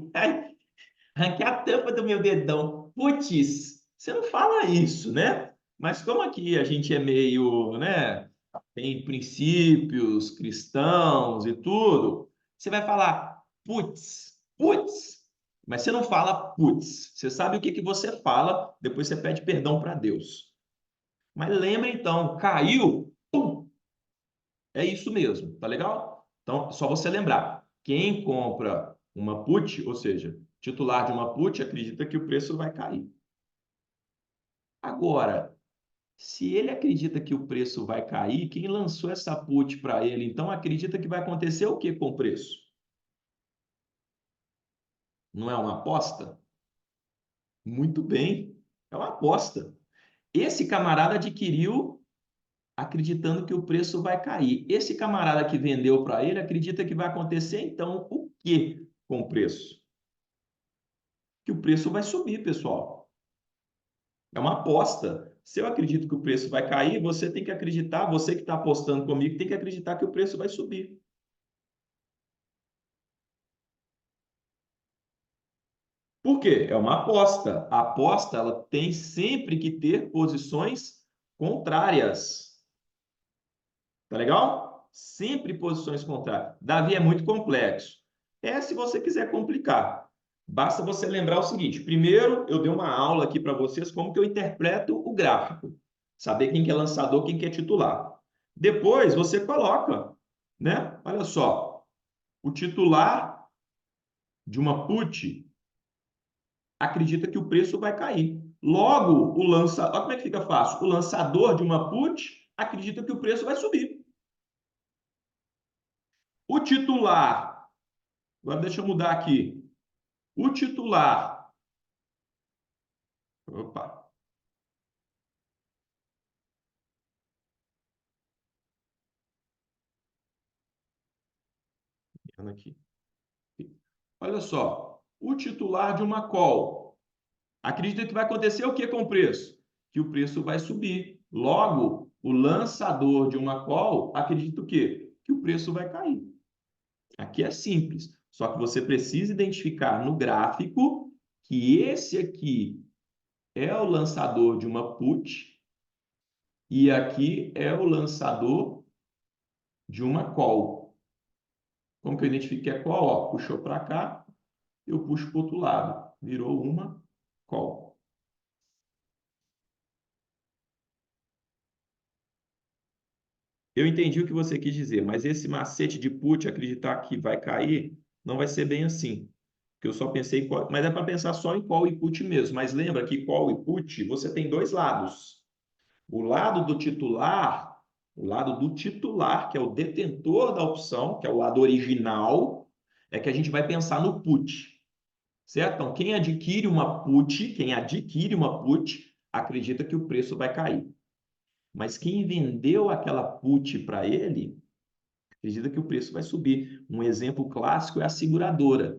arranquei a tampa do meu dedão, putz. Você não fala isso, né? Mas como aqui a gente é meio, né, tem princípios cristãos e tudo, você vai falar, putz, putz. Mas você não fala putz. Você sabe o que que você fala, depois você pede perdão para Deus. Mas lembra então, caiu, pum, é isso mesmo, tá legal? Então, só você lembrar, quem compra uma put, ou seja, titular de uma put, acredita que o preço vai cair. Agora, se ele acredita que o preço vai cair, quem lançou essa put para ele, então acredita que vai acontecer o que com o preço? Não é uma aposta? Muito bem, é uma aposta. Esse camarada adquiriu acreditando que o preço vai cair. Esse camarada que vendeu para ele acredita que vai acontecer, então, o que com o preço? Que o preço vai subir, pessoal. É uma aposta. Se eu acredito que o preço vai cair, você tem que acreditar, você que está apostando comigo, tem que acreditar que o preço vai subir. Por quê? É uma aposta. A aposta, ela tem sempre que ter posições contrárias. Tá legal? Sempre posições contrárias. Davi é muito complexo. É se você quiser complicar. Basta você lembrar o seguinte: primeiro, eu dei uma aula aqui para vocês como que eu interpreto o gráfico. Saber quem que é lançador, quem que é titular. Depois você coloca, né? Olha só, o titular de uma put acredita que o preço vai cair. Logo, o lançador, olha como é que fica fácil. O lançador de uma put acredita que o preço vai subir. O titular, agora deixa eu mudar aqui. O titular, opa, aqui. Olha só, o titular de uma call acredita que vai acontecer o que com o preço? Que o preço vai subir. Logo, o lançador de uma call acredita o quê? Que o preço vai cair. Aqui é simples, só que você precisa identificar no gráfico que esse aqui é o lançador de uma put e aqui é o lançador de uma call. Como que eu identifico que é call? Ó, puxou para cá, eu puxo para o outro lado. Virou uma call. Eu entendi o que você quis dizer, mas esse macete de put, acreditar que vai cair, não vai ser bem assim. Porque eu só pensei em call, mas é para pensar só em call e put mesmo. Mas lembra que call e put, você tem dois lados. O lado do titular, o lado do titular, que é o detentor da opção, que é o lado original, é que a gente vai pensar no put. Certo? Então, quem adquire uma put, acredita que o preço vai cair. Mas quem vendeu aquela put para ele acredita que o preço vai subir. Um exemplo clássico é a seguradora.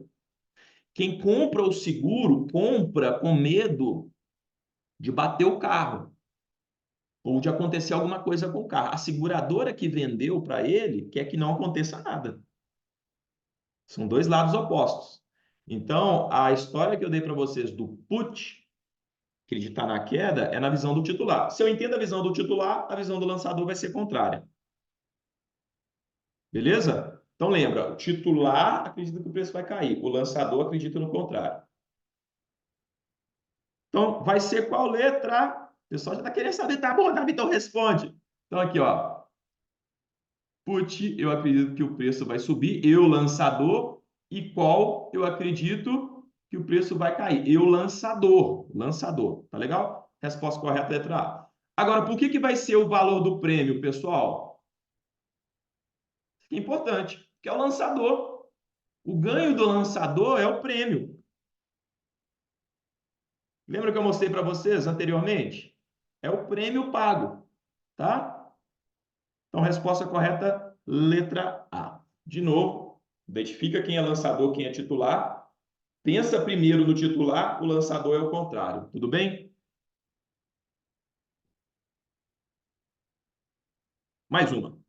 Quem compra o seguro, compra com medo de bater o carro ou de acontecer alguma coisa com o carro. A seguradora que vendeu para ele quer que não aconteça nada. São dois lados opostos. Então, a história que eu dei para vocês do put, acreditar na queda, é na visão do titular. Se eu entendo a visão do titular, a visão do lançador vai ser contrária. Beleza? Então, lembra, o titular acredita que o preço vai cair, o lançador acredita no contrário. Então, vai ser qual letra? O pessoal já está querendo saber. Tá bom, Davi, então responde. Então, aqui, ó. Put, eu acredito que o preço vai subir. Eu, lançador. E qual eu acredito que o preço vai cair? Eu, lançador. Lançador. Tá legal? Resposta correta, letra A. Agora, por que vai ser o valor do prêmio, pessoal? Isso é importante. Que é o lançador. O ganho do lançador é o prêmio. Lembra que eu mostrei para vocês anteriormente? É o prêmio pago, tá? Então, resposta correta, letra A. De novo, identifica quem é lançador, quem é titular. Pensa primeiro no titular, o lançador é o contrário. Tudo bem? Mais uma.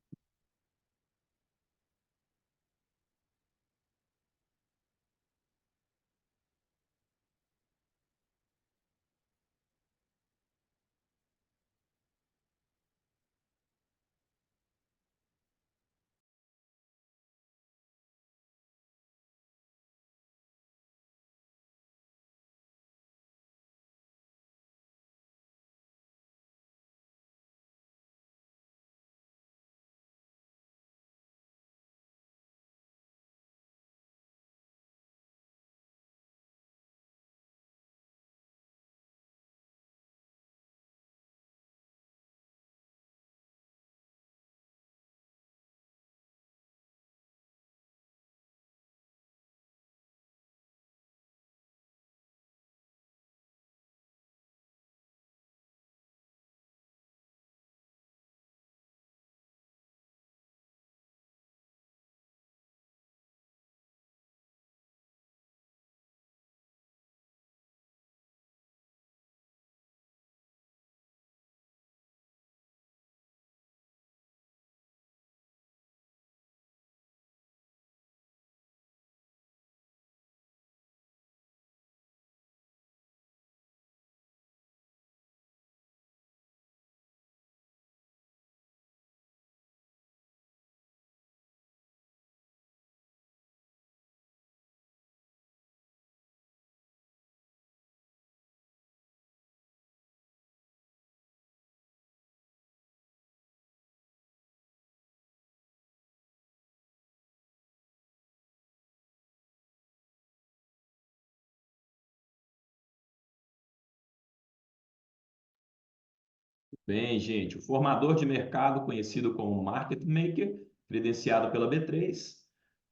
Bem, gente, o formador de mercado, conhecido como market maker, credenciado pela B3,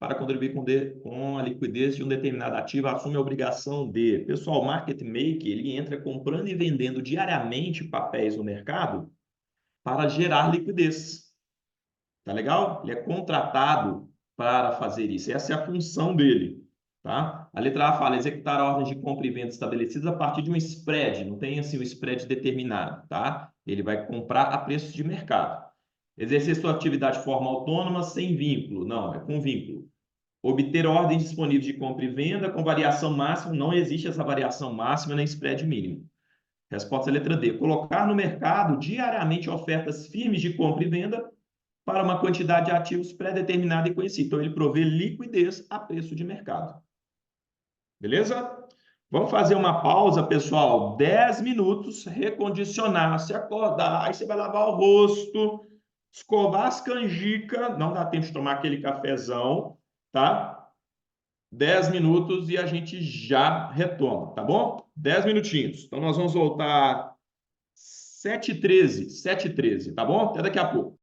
para contribuir com a liquidez de um determinado ativo, assume a obrigação de... Pessoal, o market maker, ele entra comprando e vendendo diariamente papéis no mercado para gerar liquidez. Tá legal? Ele é contratado para fazer isso. Essa é a função dele. Tá? A letra A fala executar ordens de compra e venda estabelecidas a partir de um spread, não tem assim um spread determinado, tá? Ele vai comprar a preços de mercado. Exercer sua atividade de forma autônoma sem vínculo, não, é com vínculo. Obter ordens disponíveis de compra e venda com variação máxima, não existe essa variação máxima nem spread mínimo. Resposta letra D. Colocar no mercado diariamente ofertas firmes de compra e venda para uma quantidade de ativos pré-determinada e conhecida. Então, ele provê liquidez a preço de mercado. Beleza? Vamos fazer uma pausa, pessoal. 10 minutos, recondicionar, se acordar, aí você vai lavar o rosto, escovar as canjicas, não dá tempo de tomar aquele cafezão, tá? 10 minutos e a gente já retoma, tá bom? 10 minutinhos. Então, nós vamos voltar 7h13, 7h13, tá bom? Até daqui a pouco.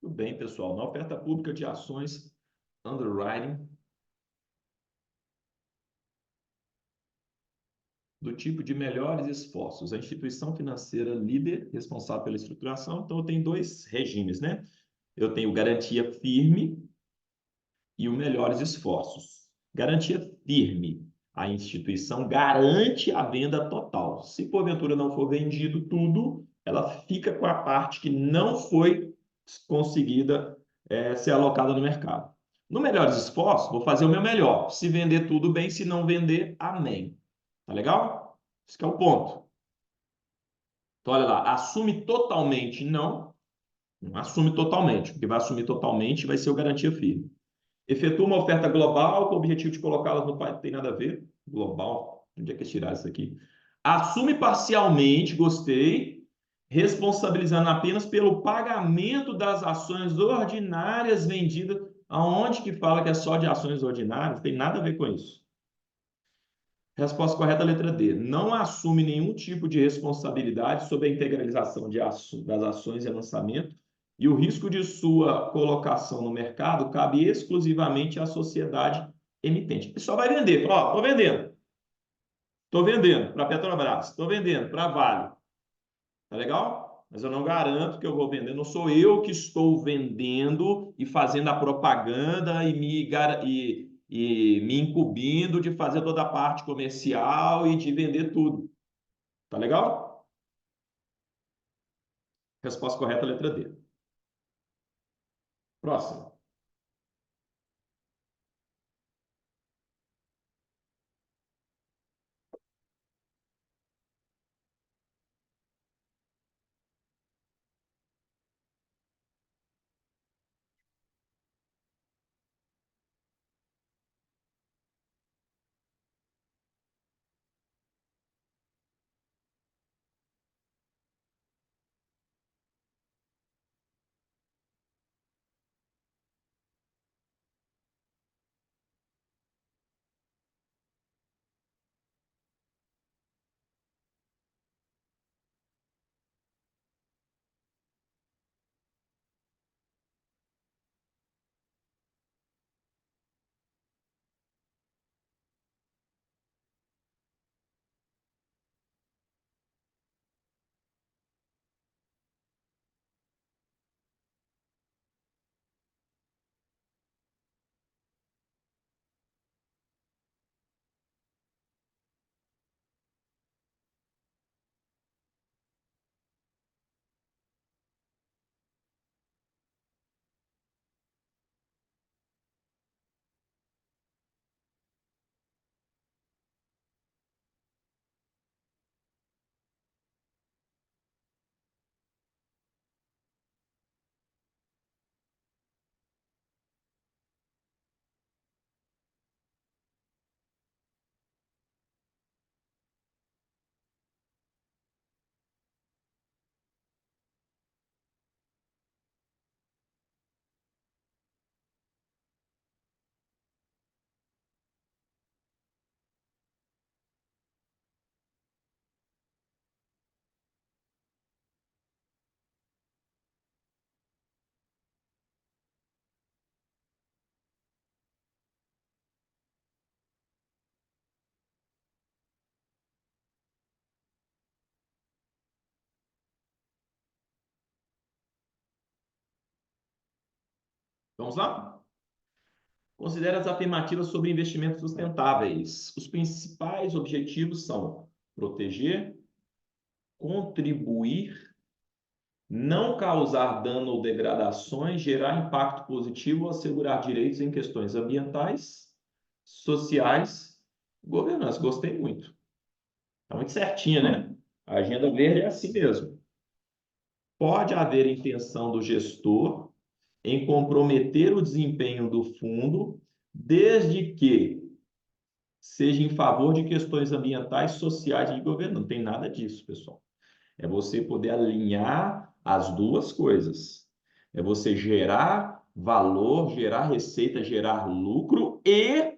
Tudo bem, pessoal. Na oferta pública de ações, underwriting, do tipo de melhores esforços. A instituição financeira líder responsável pela estruturação. Então, eu tenho dois regimes, né? Eu tenho garantia firme e o melhores esforços. Garantia firme. A instituição garante a venda total. Se porventura não for vendido tudo, ela fica com a parte que não foi conseguida ser alocada no mercado. No melhores esforços, vou fazer o meu melhor. Se vender tudo bem, se não vender, amém. Tá legal? Esse que é o ponto. Então, olha lá, assume totalmente, não. Não assume totalmente. O que vai assumir totalmente vai ser o garantia firme. Efetua uma oferta global com o objetivo de colocá-las no país. Não tem nada a ver. Global. Onde é que é tirar isso aqui? Assume parcialmente, gostei, responsabilizando apenas pelo pagamento das ações ordinárias vendidas. Aonde que fala que é só de ações ordinárias? Não tem nada a ver com isso. Resposta correta, letra D. Não assume nenhum tipo de responsabilidade sobre a integralização das ações em lançamento e o risco de sua colocação no mercado cabe exclusivamente à sociedade emitente. O pessoal vai vender. Ó, estou vendendo. Estou vendendo para a Petrobras. Estou vendendo para a Vale. Tá legal? Mas eu não garanto que eu vou vender. Não sou eu que estou vendendo e fazendo a propaganda e me incumbindo de fazer toda a parte comercial e de vender tudo. Tá legal? Resposta correta, letra D. Próximo. Vamos lá? Considere as afirmativas sobre investimentos sustentáveis. Os principais objetivos são proteger, contribuir, não causar dano ou degradações, gerar impacto positivo ou assegurar direitos em questões ambientais, sociais, governança. Gostei muito. Está muito certinha, né? A agenda verde é assim mesmo. Pode haver intenção do gestor em comprometer o desempenho do fundo, desde que seja em favor de questões ambientais, sociais e de governo. Não tem nada disso, pessoal. É você poder alinhar as duas coisas. É você gerar valor, gerar receita, gerar lucro e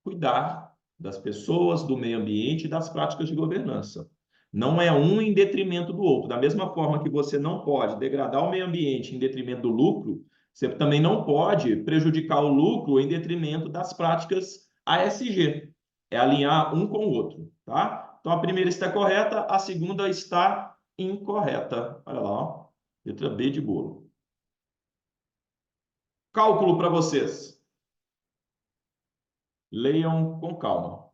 cuidar das pessoas, do meio ambiente e das práticas de governança. Não é um em detrimento do outro. Da mesma forma que você não pode degradar o meio ambiente em detrimento do lucro, você também não pode prejudicar o lucro em detrimento das práticas ASG. É alinhar um com o outro, tá? Então, a primeira está correta, a segunda está incorreta. Olha lá, ó. Letra B de bolo. Cálculo para vocês. Leiam com calma.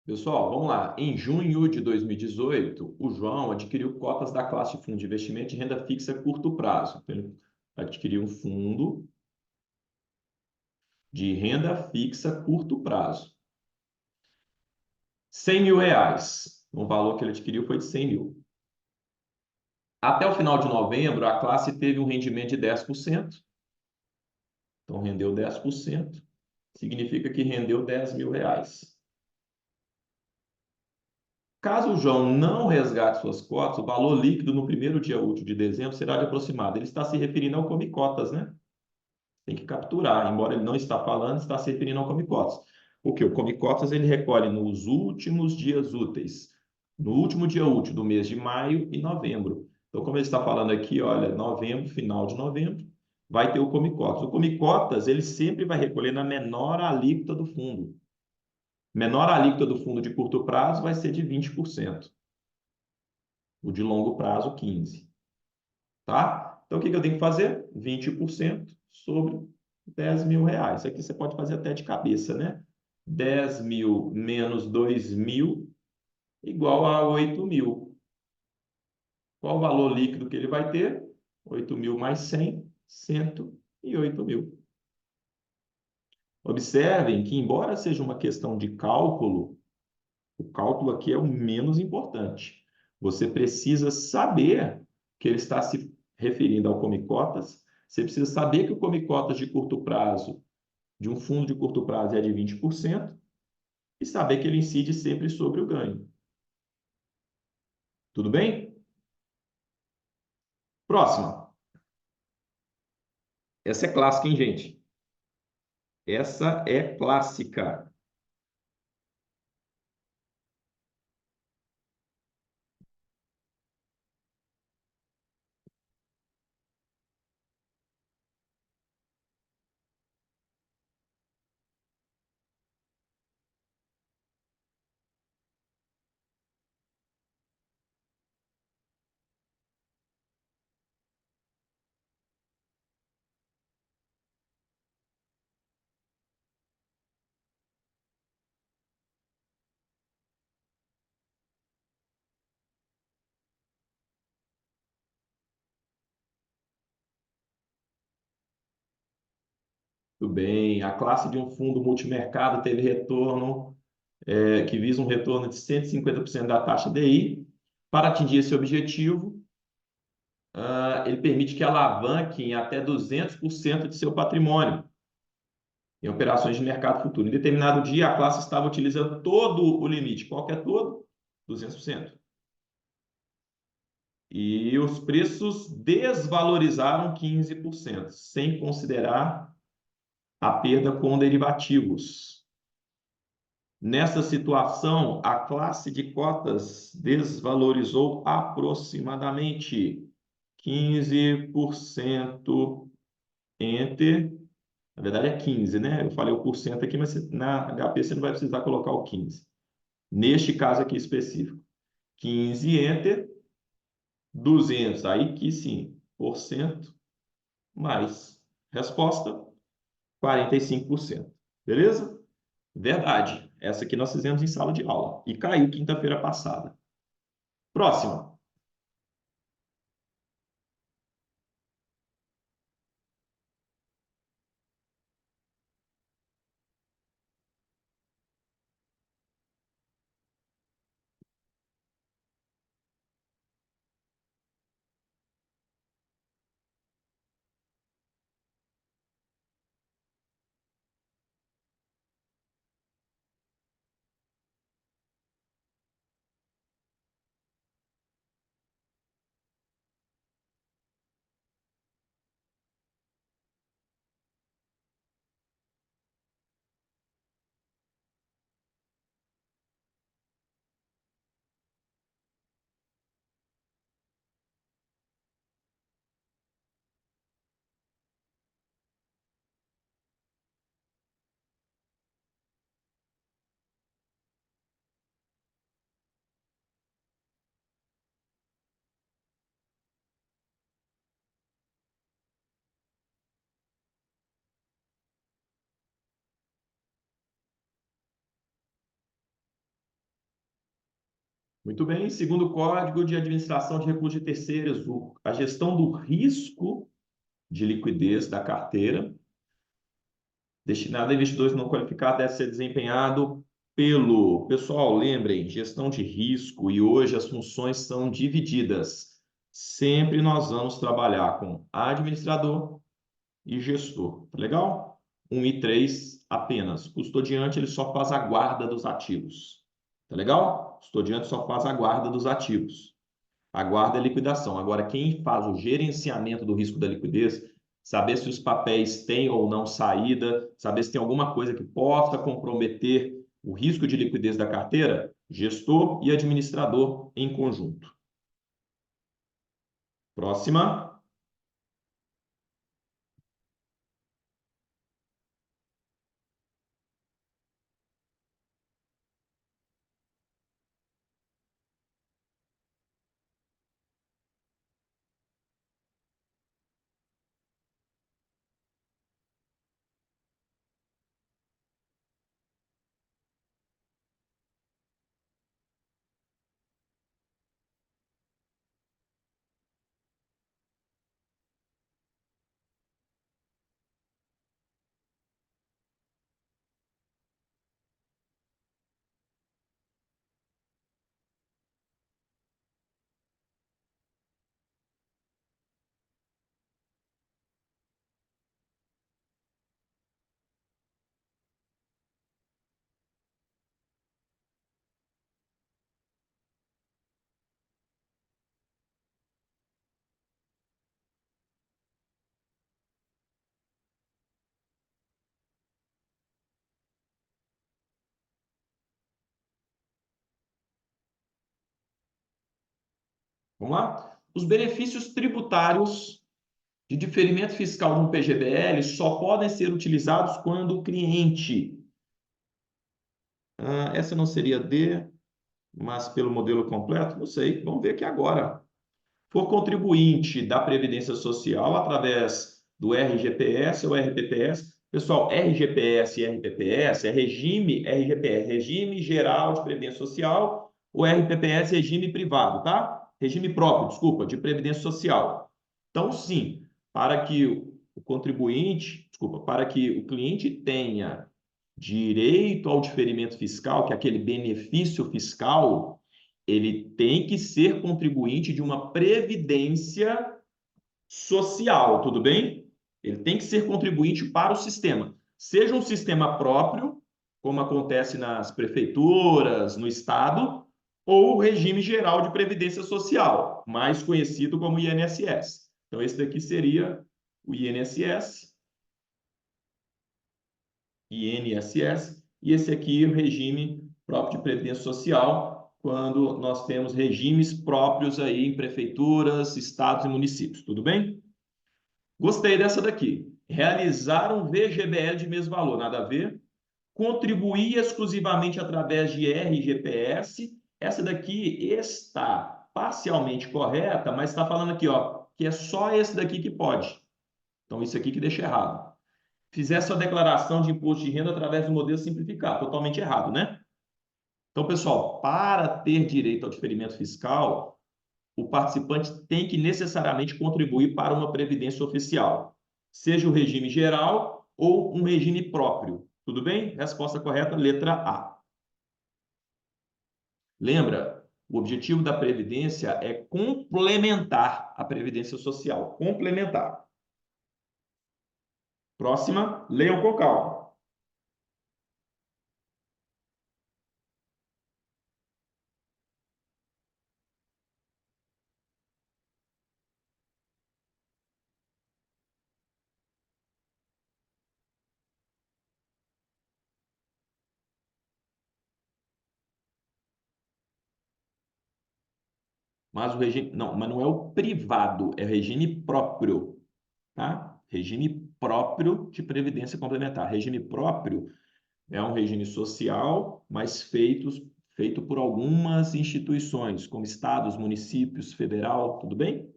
Pessoal, vamos lá. Em junho de 2018, o João adquiriu cotas da classe de fundo de investimento de renda fixa a curto prazo. Então, ele adquiriu um fundo de renda fixa a curto prazo. 100 mil reais. O valor que ele adquiriu foi de 100 mil. Até o final de novembro, a classe teve um rendimento de 10%. Então, rendeu 10%. Significa que rendeu 10 mil reais. Caso o João não resgate suas cotas, o valor líquido no primeiro dia útil de dezembro será de aproximado. Ele está se referindo ao Come Cotas, né? Tem que capturar, embora ele não está falando, está se referindo ao Come Cotas. Porque o Come Cotas ele recolhe nos últimos dias úteis, no último dia útil do mês de maio e novembro. Então, como ele está falando aqui, olha, novembro, final de novembro, vai ter o Come Cotas. O Come Cotas ele sempre vai recolher na menor alíquota do fundo. Menor alíquota do fundo de curto prazo vai ser de 20%. O de longo prazo, 15%. Tá? Então, o que que eu tenho que fazer? 20% sobre 10 mil reais. Isso aqui você pode fazer até de cabeça, né? 10 mil menos 2 mil igual a 8 mil. Qual o valor líquido que ele vai ter? 8 mil mais 100, 108 mil. Observem que, embora seja uma questão de cálculo, o cálculo aqui é o menos importante. Você precisa saber que ele está se referindo ao Come Cotas. Você precisa saber que o Come Cotas de curto prazo, de um fundo de curto prazo, é de 20%, e saber que ele incide sempre sobre o ganho. Tudo bem? Próxima. Essa é clássica, hein, gente? Essa é clássica. Tudo bem. A classe de um fundo multimercado teve retorno que visa um retorno de 150% da taxa DI. Para atingir esse objetivo, ele permite que alavanquem até 200% de seu patrimônio em operações de mercado futuro. Em determinado dia, a classe estava utilizando todo o limite. Qual que é todo? 200%. E os preços desvalorizaram 15%, sem considerar a perda com derivativos. Nessa situação, a classe de cotas desvalorizou aproximadamente 15% entre... Na verdade, é 15, né? Eu falei o porcento aqui, mas na HP você não vai precisar colocar o 15. Neste caso aqui específico, 15 entre 200. Aí que sim, por cento mais resposta, 45%. Beleza? Verdade. Essa aqui nós fizemos em sala de aula e caiu quinta-feira passada. Próxima. Muito bem. Segundo o Código de Administração de Recursos de Terceiros, a gestão do risco de liquidez da carteira destinada a investidores não qualificados deve ser desempenhado pelo... Pessoal, lembrem, gestão de risco, e hoje as funções são divididas. Sempre nós vamos trabalhar com administrador e gestor. Tá legal? 1 e 3 apenas. Custodiante, ele só faz a guarda dos ativos. Tá legal? Custodiante só faz a guarda dos ativos. A guarda é liquidação. Agora, quem faz o gerenciamento do risco da liquidez, saber se os papéis têm ou não saída, saber se tem alguma coisa que possa comprometer o risco de liquidez da carteira, gestor e administrador em conjunto. Próxima. Vamos lá? Os benefícios tributários de diferimento fiscal de um PGBL só podem ser utilizados quando o cliente... essa não seria D, mas pelo modelo completo? Não sei. Vamos ver aqui agora. For contribuinte da Previdência Social através do RGPS ou RPPS. Pessoal, RGPS e RPPS é regime, RGPS, Regime Geral de Previdência Social, ou RPPS, regime privado, tá? Regime próprio, desculpa, de Previdência Social. Então, sim, para que o contribuinte, desculpa, para que o cliente tenha direito ao diferimento fiscal, que é aquele benefício fiscal, ele tem que ser contribuinte de uma previdência social, tudo bem? Ele tem que ser contribuinte para o sistema. Seja um sistema próprio, como acontece nas prefeituras, no estado, ou o regime geral de previdência social, mais conhecido como INSS. Então, esse daqui seria o INSS, e esse aqui é o regime próprio de previdência social, quando nós temos regimes próprios aí em prefeituras, estados e municípios, tudo bem? Gostei dessa daqui. Realizar um VGBL de mesmo valor, nada a ver. Contribuir exclusivamente através de RGPS. Essa daqui está parcialmente correta, mas está falando aqui, ó, que é só esse daqui que pode. Então, isso aqui que deixa errado. Fizer sua declaração de imposto de renda através do modelo simplificado. Totalmente errado, né? Então, pessoal, para ter direito ao diferimento fiscal, o participante tem que necessariamente contribuir para uma previdência oficial, seja o regime geral ou um regime próprio. Tudo bem? Resposta correta, letra A. Lembra, o objetivo da previdência é complementar a previdência social. Complementar. Próxima, leiam com calma. Mas o regime, não, mas não é o privado, é o regime próprio, tá? Regime próprio de previdência complementar. Regime próprio é um regime social, mas feito por algumas instituições, como estados, municípios, federal, tudo bem?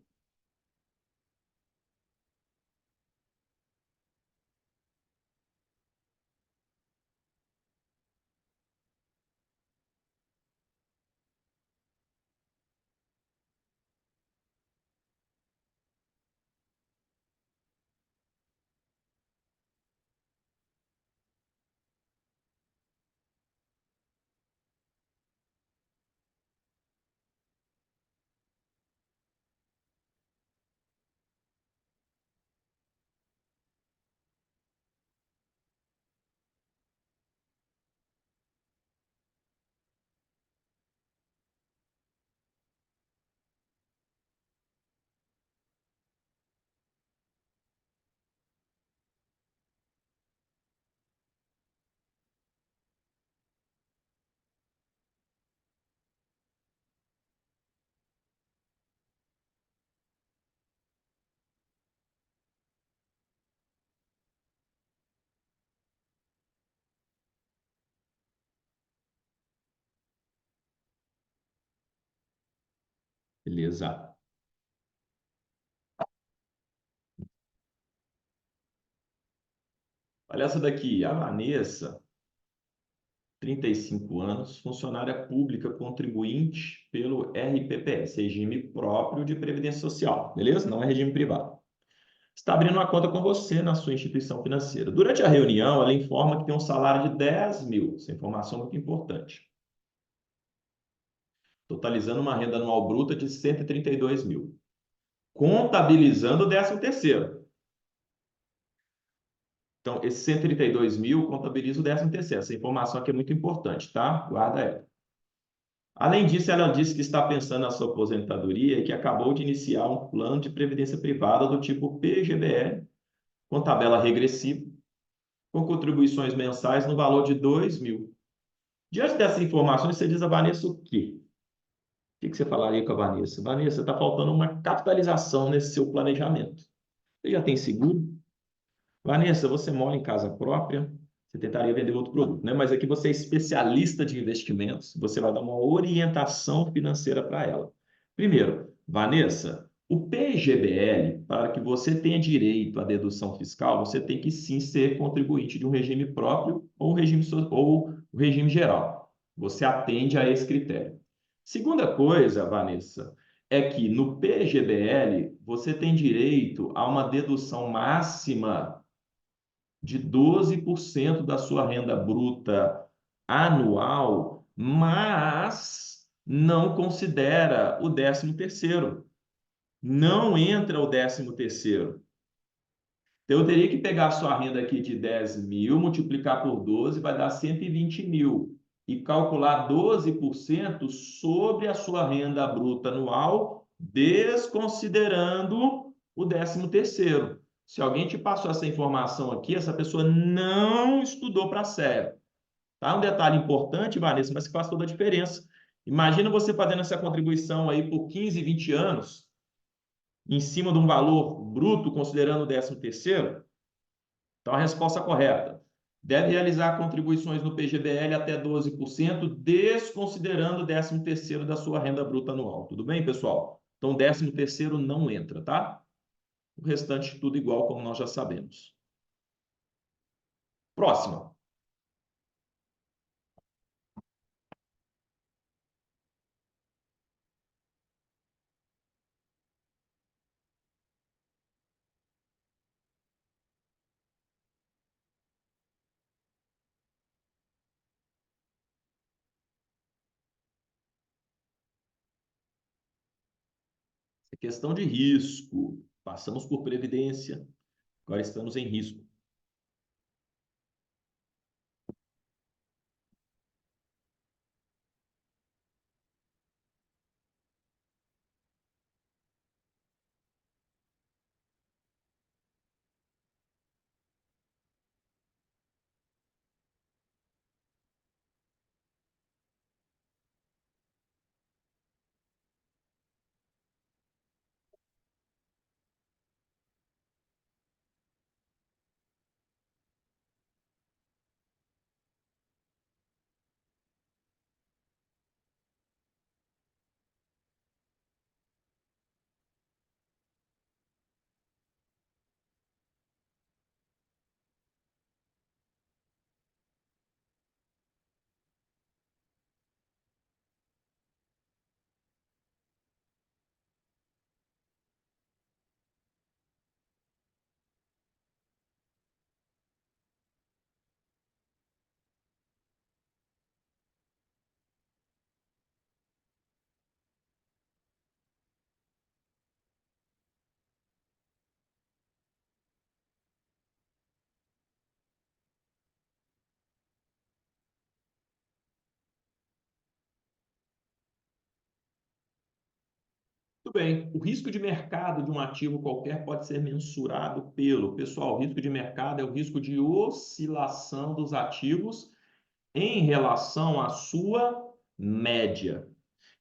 Beleza. Olha essa daqui, a Vanessa, 35 anos, funcionária pública contribuinte pelo RPPS, regime próprio de previdência social, beleza? Não é regime privado. Está abrindo uma conta com você na sua instituição financeira. Durante a reunião, ela informa que tem um salário de 10 mil. Essa informação é muito importante. Totalizando uma renda anual bruta de 132 mil. Contabilizando o 13º. Então, esse 132 mil contabiliza o 13º. Essa informação aqui é muito importante, tá? Guarda ela. Além disso, ela disse que está pensando na sua aposentadoria e que acabou de iniciar um plano de previdência privada do tipo PGBL, com tabela regressiva, com contribuições mensais no valor de 2 mil. Diante dessas informações, você diz a Vanessa o quê? O que você falaria com a Vanessa? Vanessa, está faltando uma capitalização nesse seu planejamento. Você já tem seguro? Vanessa, você mora em casa própria? Você tentaria vender outro produto, né? Mas aqui você é especialista de investimentos, você vai dar uma orientação financeira para ela. Primeiro, Vanessa, o PGBL, para que você tenha direito à dedução fiscal, você tem que sim ser contribuinte de um regime próprio ou o regime geral. Você atende a esse critério. Segunda coisa, Vanessa, é que no PGBL você tem direito a uma dedução máxima de 12% da sua renda bruta anual, mas não considera o 13º. não entra o 13º. Então, eu teria que pegar a sua renda aqui de 10 mil, multiplicar por 12, vai dar 120 mil. E calcular 12% sobre a sua renda bruta anual, desconsiderando o 13º. Se alguém te passou essa informação aqui, essa pessoa não estudou para sério. Tá? Um detalhe importante, Vanessa, mas que faz toda a diferença. Imagina você fazendo essa contribuição aí por 15, 20 anos, em cima de um valor bruto, considerando o 13º. Então, a resposta correta. Deve realizar contribuições no PGBL até 12%, desconsiderando o 13º da sua renda bruta anual. Tudo bem, pessoal? Então, o 13º não entra, tá? O restante tudo igual, como nós já sabemos. Próxima. É questão de risco. Passamos por previdência, agora estamos em risco. Tudo bem. O risco de mercado de um ativo qualquer pode ser mensurado pelo... Pessoal, o risco de mercado é o risco de oscilação dos ativos em relação à sua média.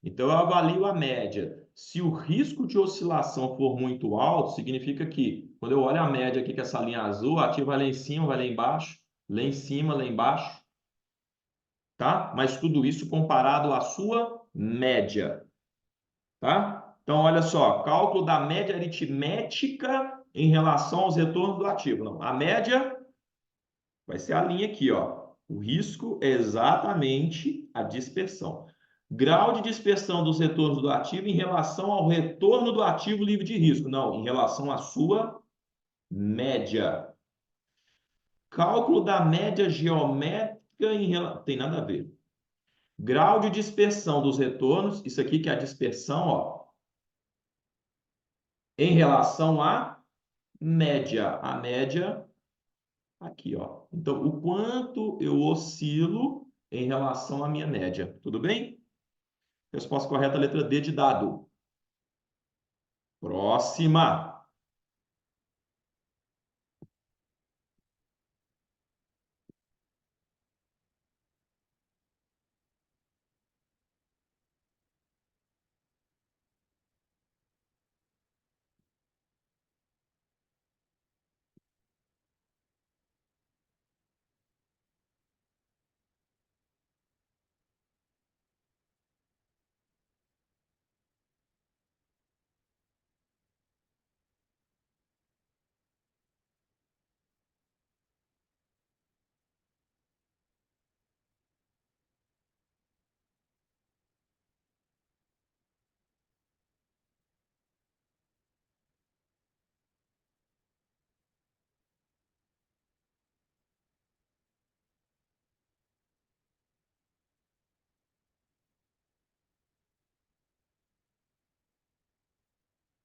Então, eu avalio a média. Se o risco de oscilação for muito alto, significa que, quando eu olho a média aqui, que é essa linha azul, o ativo vai lá em cima, vai lá embaixo, lá em cima, lá embaixo, tá? Mas tudo isso comparado à sua média, tá? Então, olha só, cálculo da média aritmética em relação aos retornos do ativo. Não, a média vai ser a linha aqui, ó. O risco é exatamente a dispersão. Grau de dispersão dos retornos do ativo em relação ao retorno do ativo livre de risco. Não, em relação à sua média. Cálculo da média geométrica em relação... Tem nada a ver. Grau de dispersão dos retornos, isso aqui que é a dispersão, ó, em relação à média. A média aqui, ó. Então, o quanto eu oscilo em relação à minha média. Tudo bem? Resposta correta, letra D de dado. Próxima.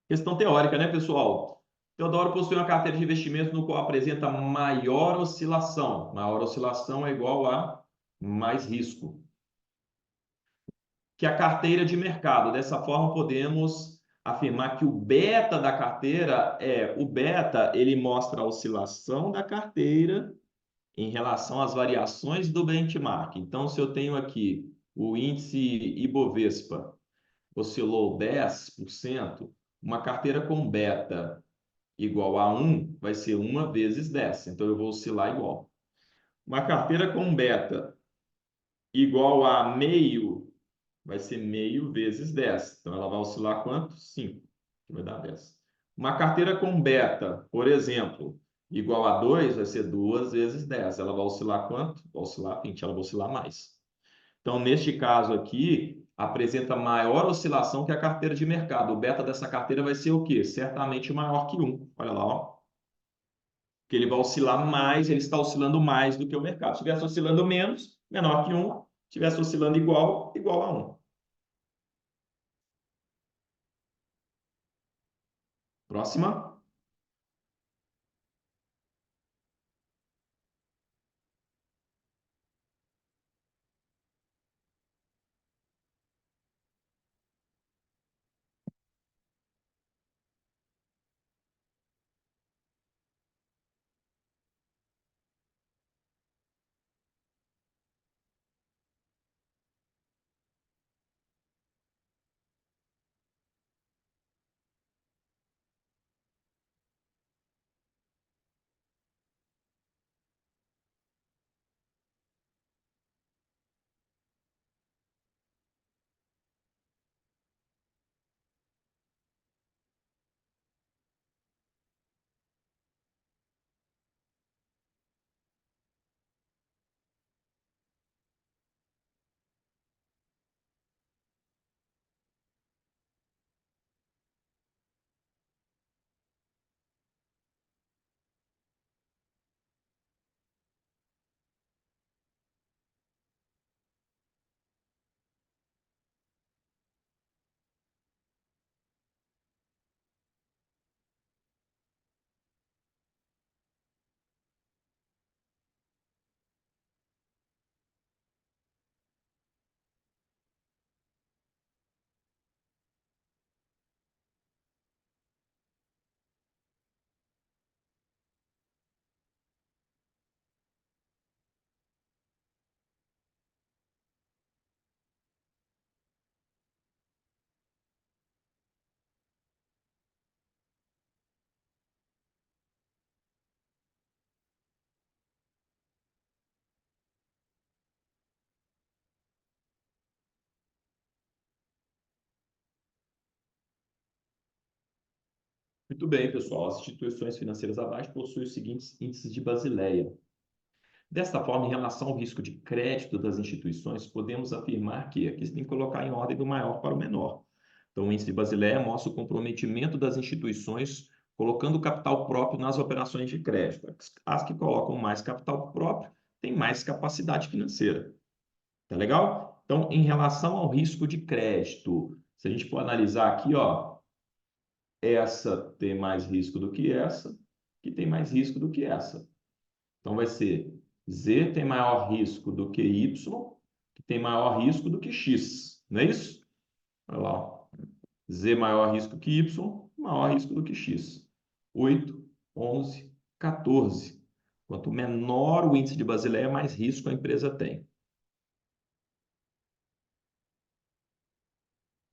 Questão teórica, né, pessoal? Teodoro possui uma carteira de investimento no qual apresenta maior oscilação. Maior oscilação é igual a mais risco que a carteira de mercado. Dessa forma, podemos afirmar que o beta da carteira o beta, ele mostra a oscilação da carteira em relação às variações do benchmark. Então, se eu tenho aqui o índice Ibovespa oscilou 10%, uma carteira com beta igual a 1 vai ser 1 vezes 10. Então, eu vou oscilar igual. Uma carteira com beta igual a meio vai ser meio vezes 10. Então, ela vai oscilar quanto? 5, que vai dar 10. Uma carteira com beta, por exemplo, igual a 2, vai ser 2 vezes 10. Ela vai oscilar quanto? Vai oscilar 20, ela vai oscilar mais. Então, neste caso aqui, apresenta maior oscilação que a carteira de mercado. O beta dessa carteira vai ser o quê? Certamente maior que 1. Olha lá, ó. Que ele vai oscilar mais, ele está oscilando mais do que o mercado. Se estivesse oscilando menos, menor que 1. Se estivesse oscilando igual, igual a 1. Próxima. Muito bem, pessoal. As instituições financeiras abaixo possuem os seguintes índices de Basileia. Desta forma, em relação ao risco de crédito das instituições, podemos afirmar que aqui você tem que colocar em ordem do maior para o menor. Então, o índice de Basileia mostra o comprometimento das instituições colocando capital próprio nas operações de crédito. As que colocam mais capital próprio têm mais capacidade financeira. Tá legal? Então, em relação ao risco de crédito, se a gente for analisar aqui, ó, essa tem mais risco do que essa, que tem mais risco do que essa. Então, vai ser Z tem maior risco do que Y, que tem maior risco do que X. Não é isso? Olha lá, ó. Z maior risco que Y, maior risco do que X. 8, 11, 14. Quanto menor o índice de Basileia, mais risco a empresa tem.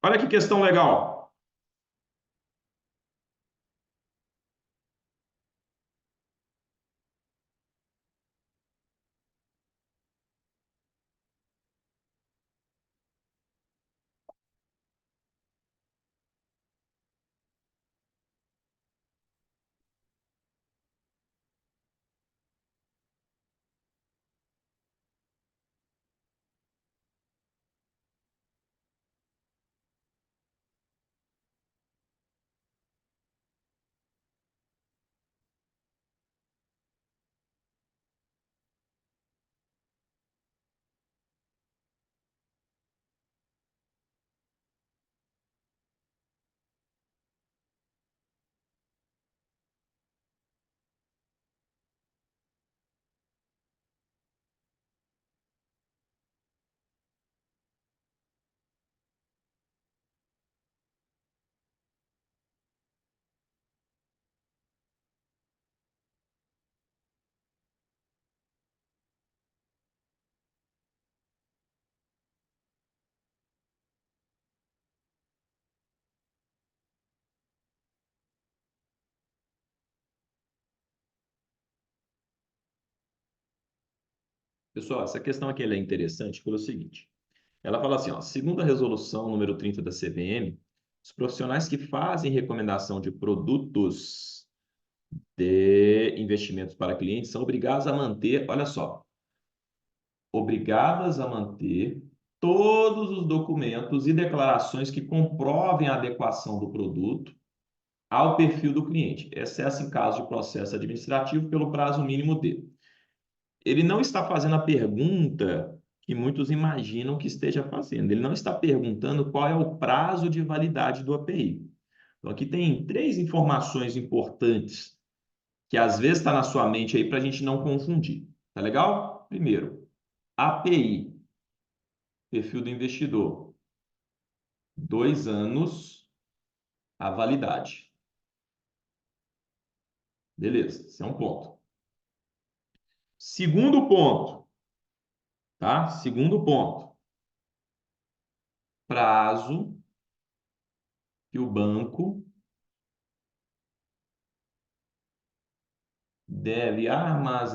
Olha que questão legal. Pessoal, essa questão aqui ela é interessante pelo seguinte. Ela fala assim, ó, segundo a resolução número 30 da CVM, os profissionais que fazem recomendação de produtos de investimentos para clientes são obrigados a manter, olha só, obrigadas a manter todos os documentos e declarações que comprovem a adequação do produto ao perfil do cliente, exceto em caso de processo administrativo pelo prazo mínimo de. Ele não está fazendo a pergunta que muitos imaginam que esteja fazendo. Ele não está perguntando qual é o prazo de validade do API. Então, aqui tem três informações importantes que às vezes está na sua mente aí para a gente não confundir. Tá legal? Primeiro, API, perfil do investidor, 2 anos a validade. Beleza, esse é um ponto. Segundo ponto, tá? Segundo ponto, prazo que o banco deve arma-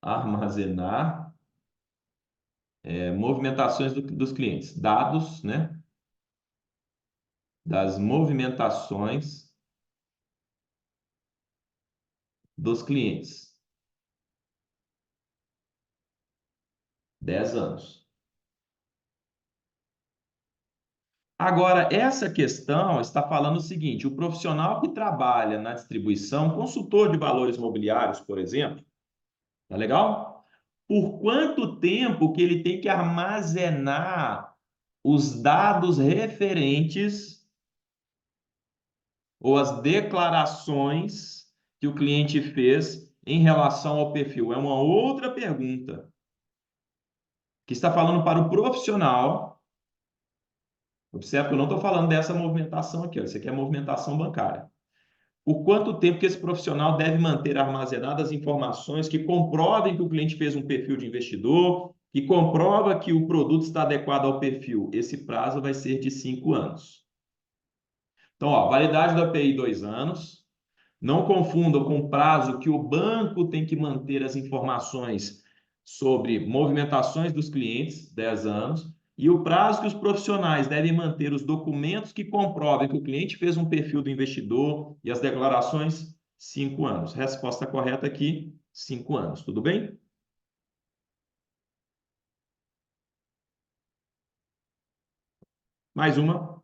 armazenar movimentações dos clientes, dados, né, das movimentações dos clientes. 10 anos. Agora, essa questão está falando o seguinte: o profissional que trabalha na distribuição, consultor de valores mobiliários, por exemplo, tá legal? Por quanto tempo que ele tem que armazenar os dados referentes ou as declarações que o cliente fez em relação ao perfil? É uma outra pergunta que está falando para o profissional. Observe que eu não estou falando dessa movimentação aqui, ó. Isso aqui é movimentação bancária. Por quanto tempo que esse profissional deve manter armazenadas informações que comprovem que o cliente fez um perfil de investidor, que comprova que o produto está adequado ao perfil? Esse prazo vai ser de 5 anos. Então, ó, validade da API 2 anos. Não confunda com o prazo que o banco tem que manter as informações sobre movimentações dos clientes, 10 anos, e o prazo que os profissionais devem manter os documentos que comprovem que o cliente fez um perfil do investidor e as declarações, 5 anos. Resposta correta aqui, 5 anos. Tudo bem? Mais uma.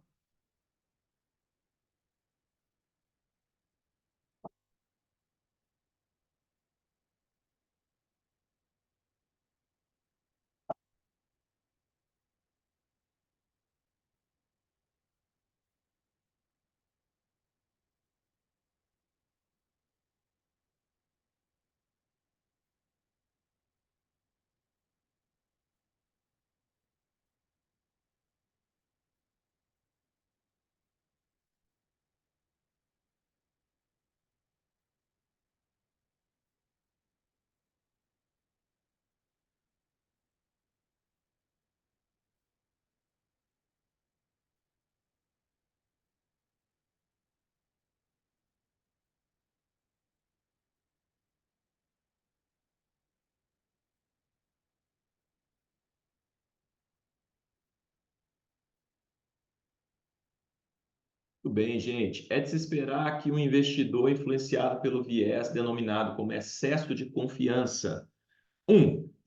Tudo bem, gente. É de se esperar que um investidor influenciado pelo viés denominado como excesso de confiança.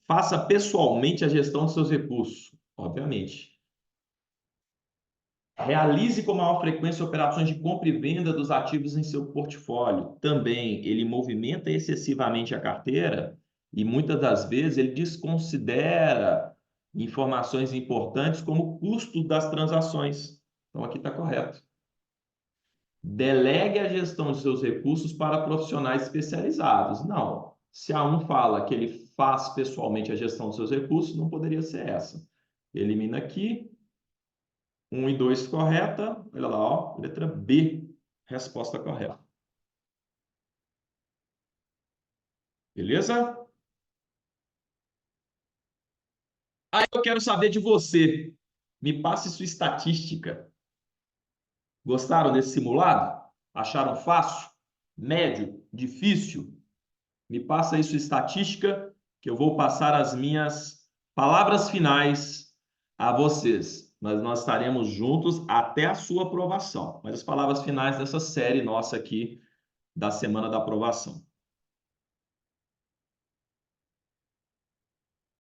Faça pessoalmente a gestão dos seus recursos, obviamente. Realize com maior frequência operações de compra e venda dos ativos em seu portfólio. Também, ele movimenta excessivamente a carteira e muitas das vezes ele desconsidera informações importantes como o custo das transações. Então, aqui está correto. Delegue a gestão de seus recursos para profissionais especializados. Não. Se a um fala que ele faz pessoalmente a gestão dos seus recursos, não poderia ser essa. Elimina aqui. 1 e 2 correta. Olha lá, ó, letra B, resposta correta. Beleza? Aí eu quero saber de você. Me passe sua estatística. Gostaram desse simulado? Acharam fácil? Médio? Difícil? Me passa isso estatística, que eu vou passar as minhas palavras finais a vocês. Mas nós estaremos juntos até a sua aprovação. Mas as palavras finais dessa série nossa aqui da semana da aprovação.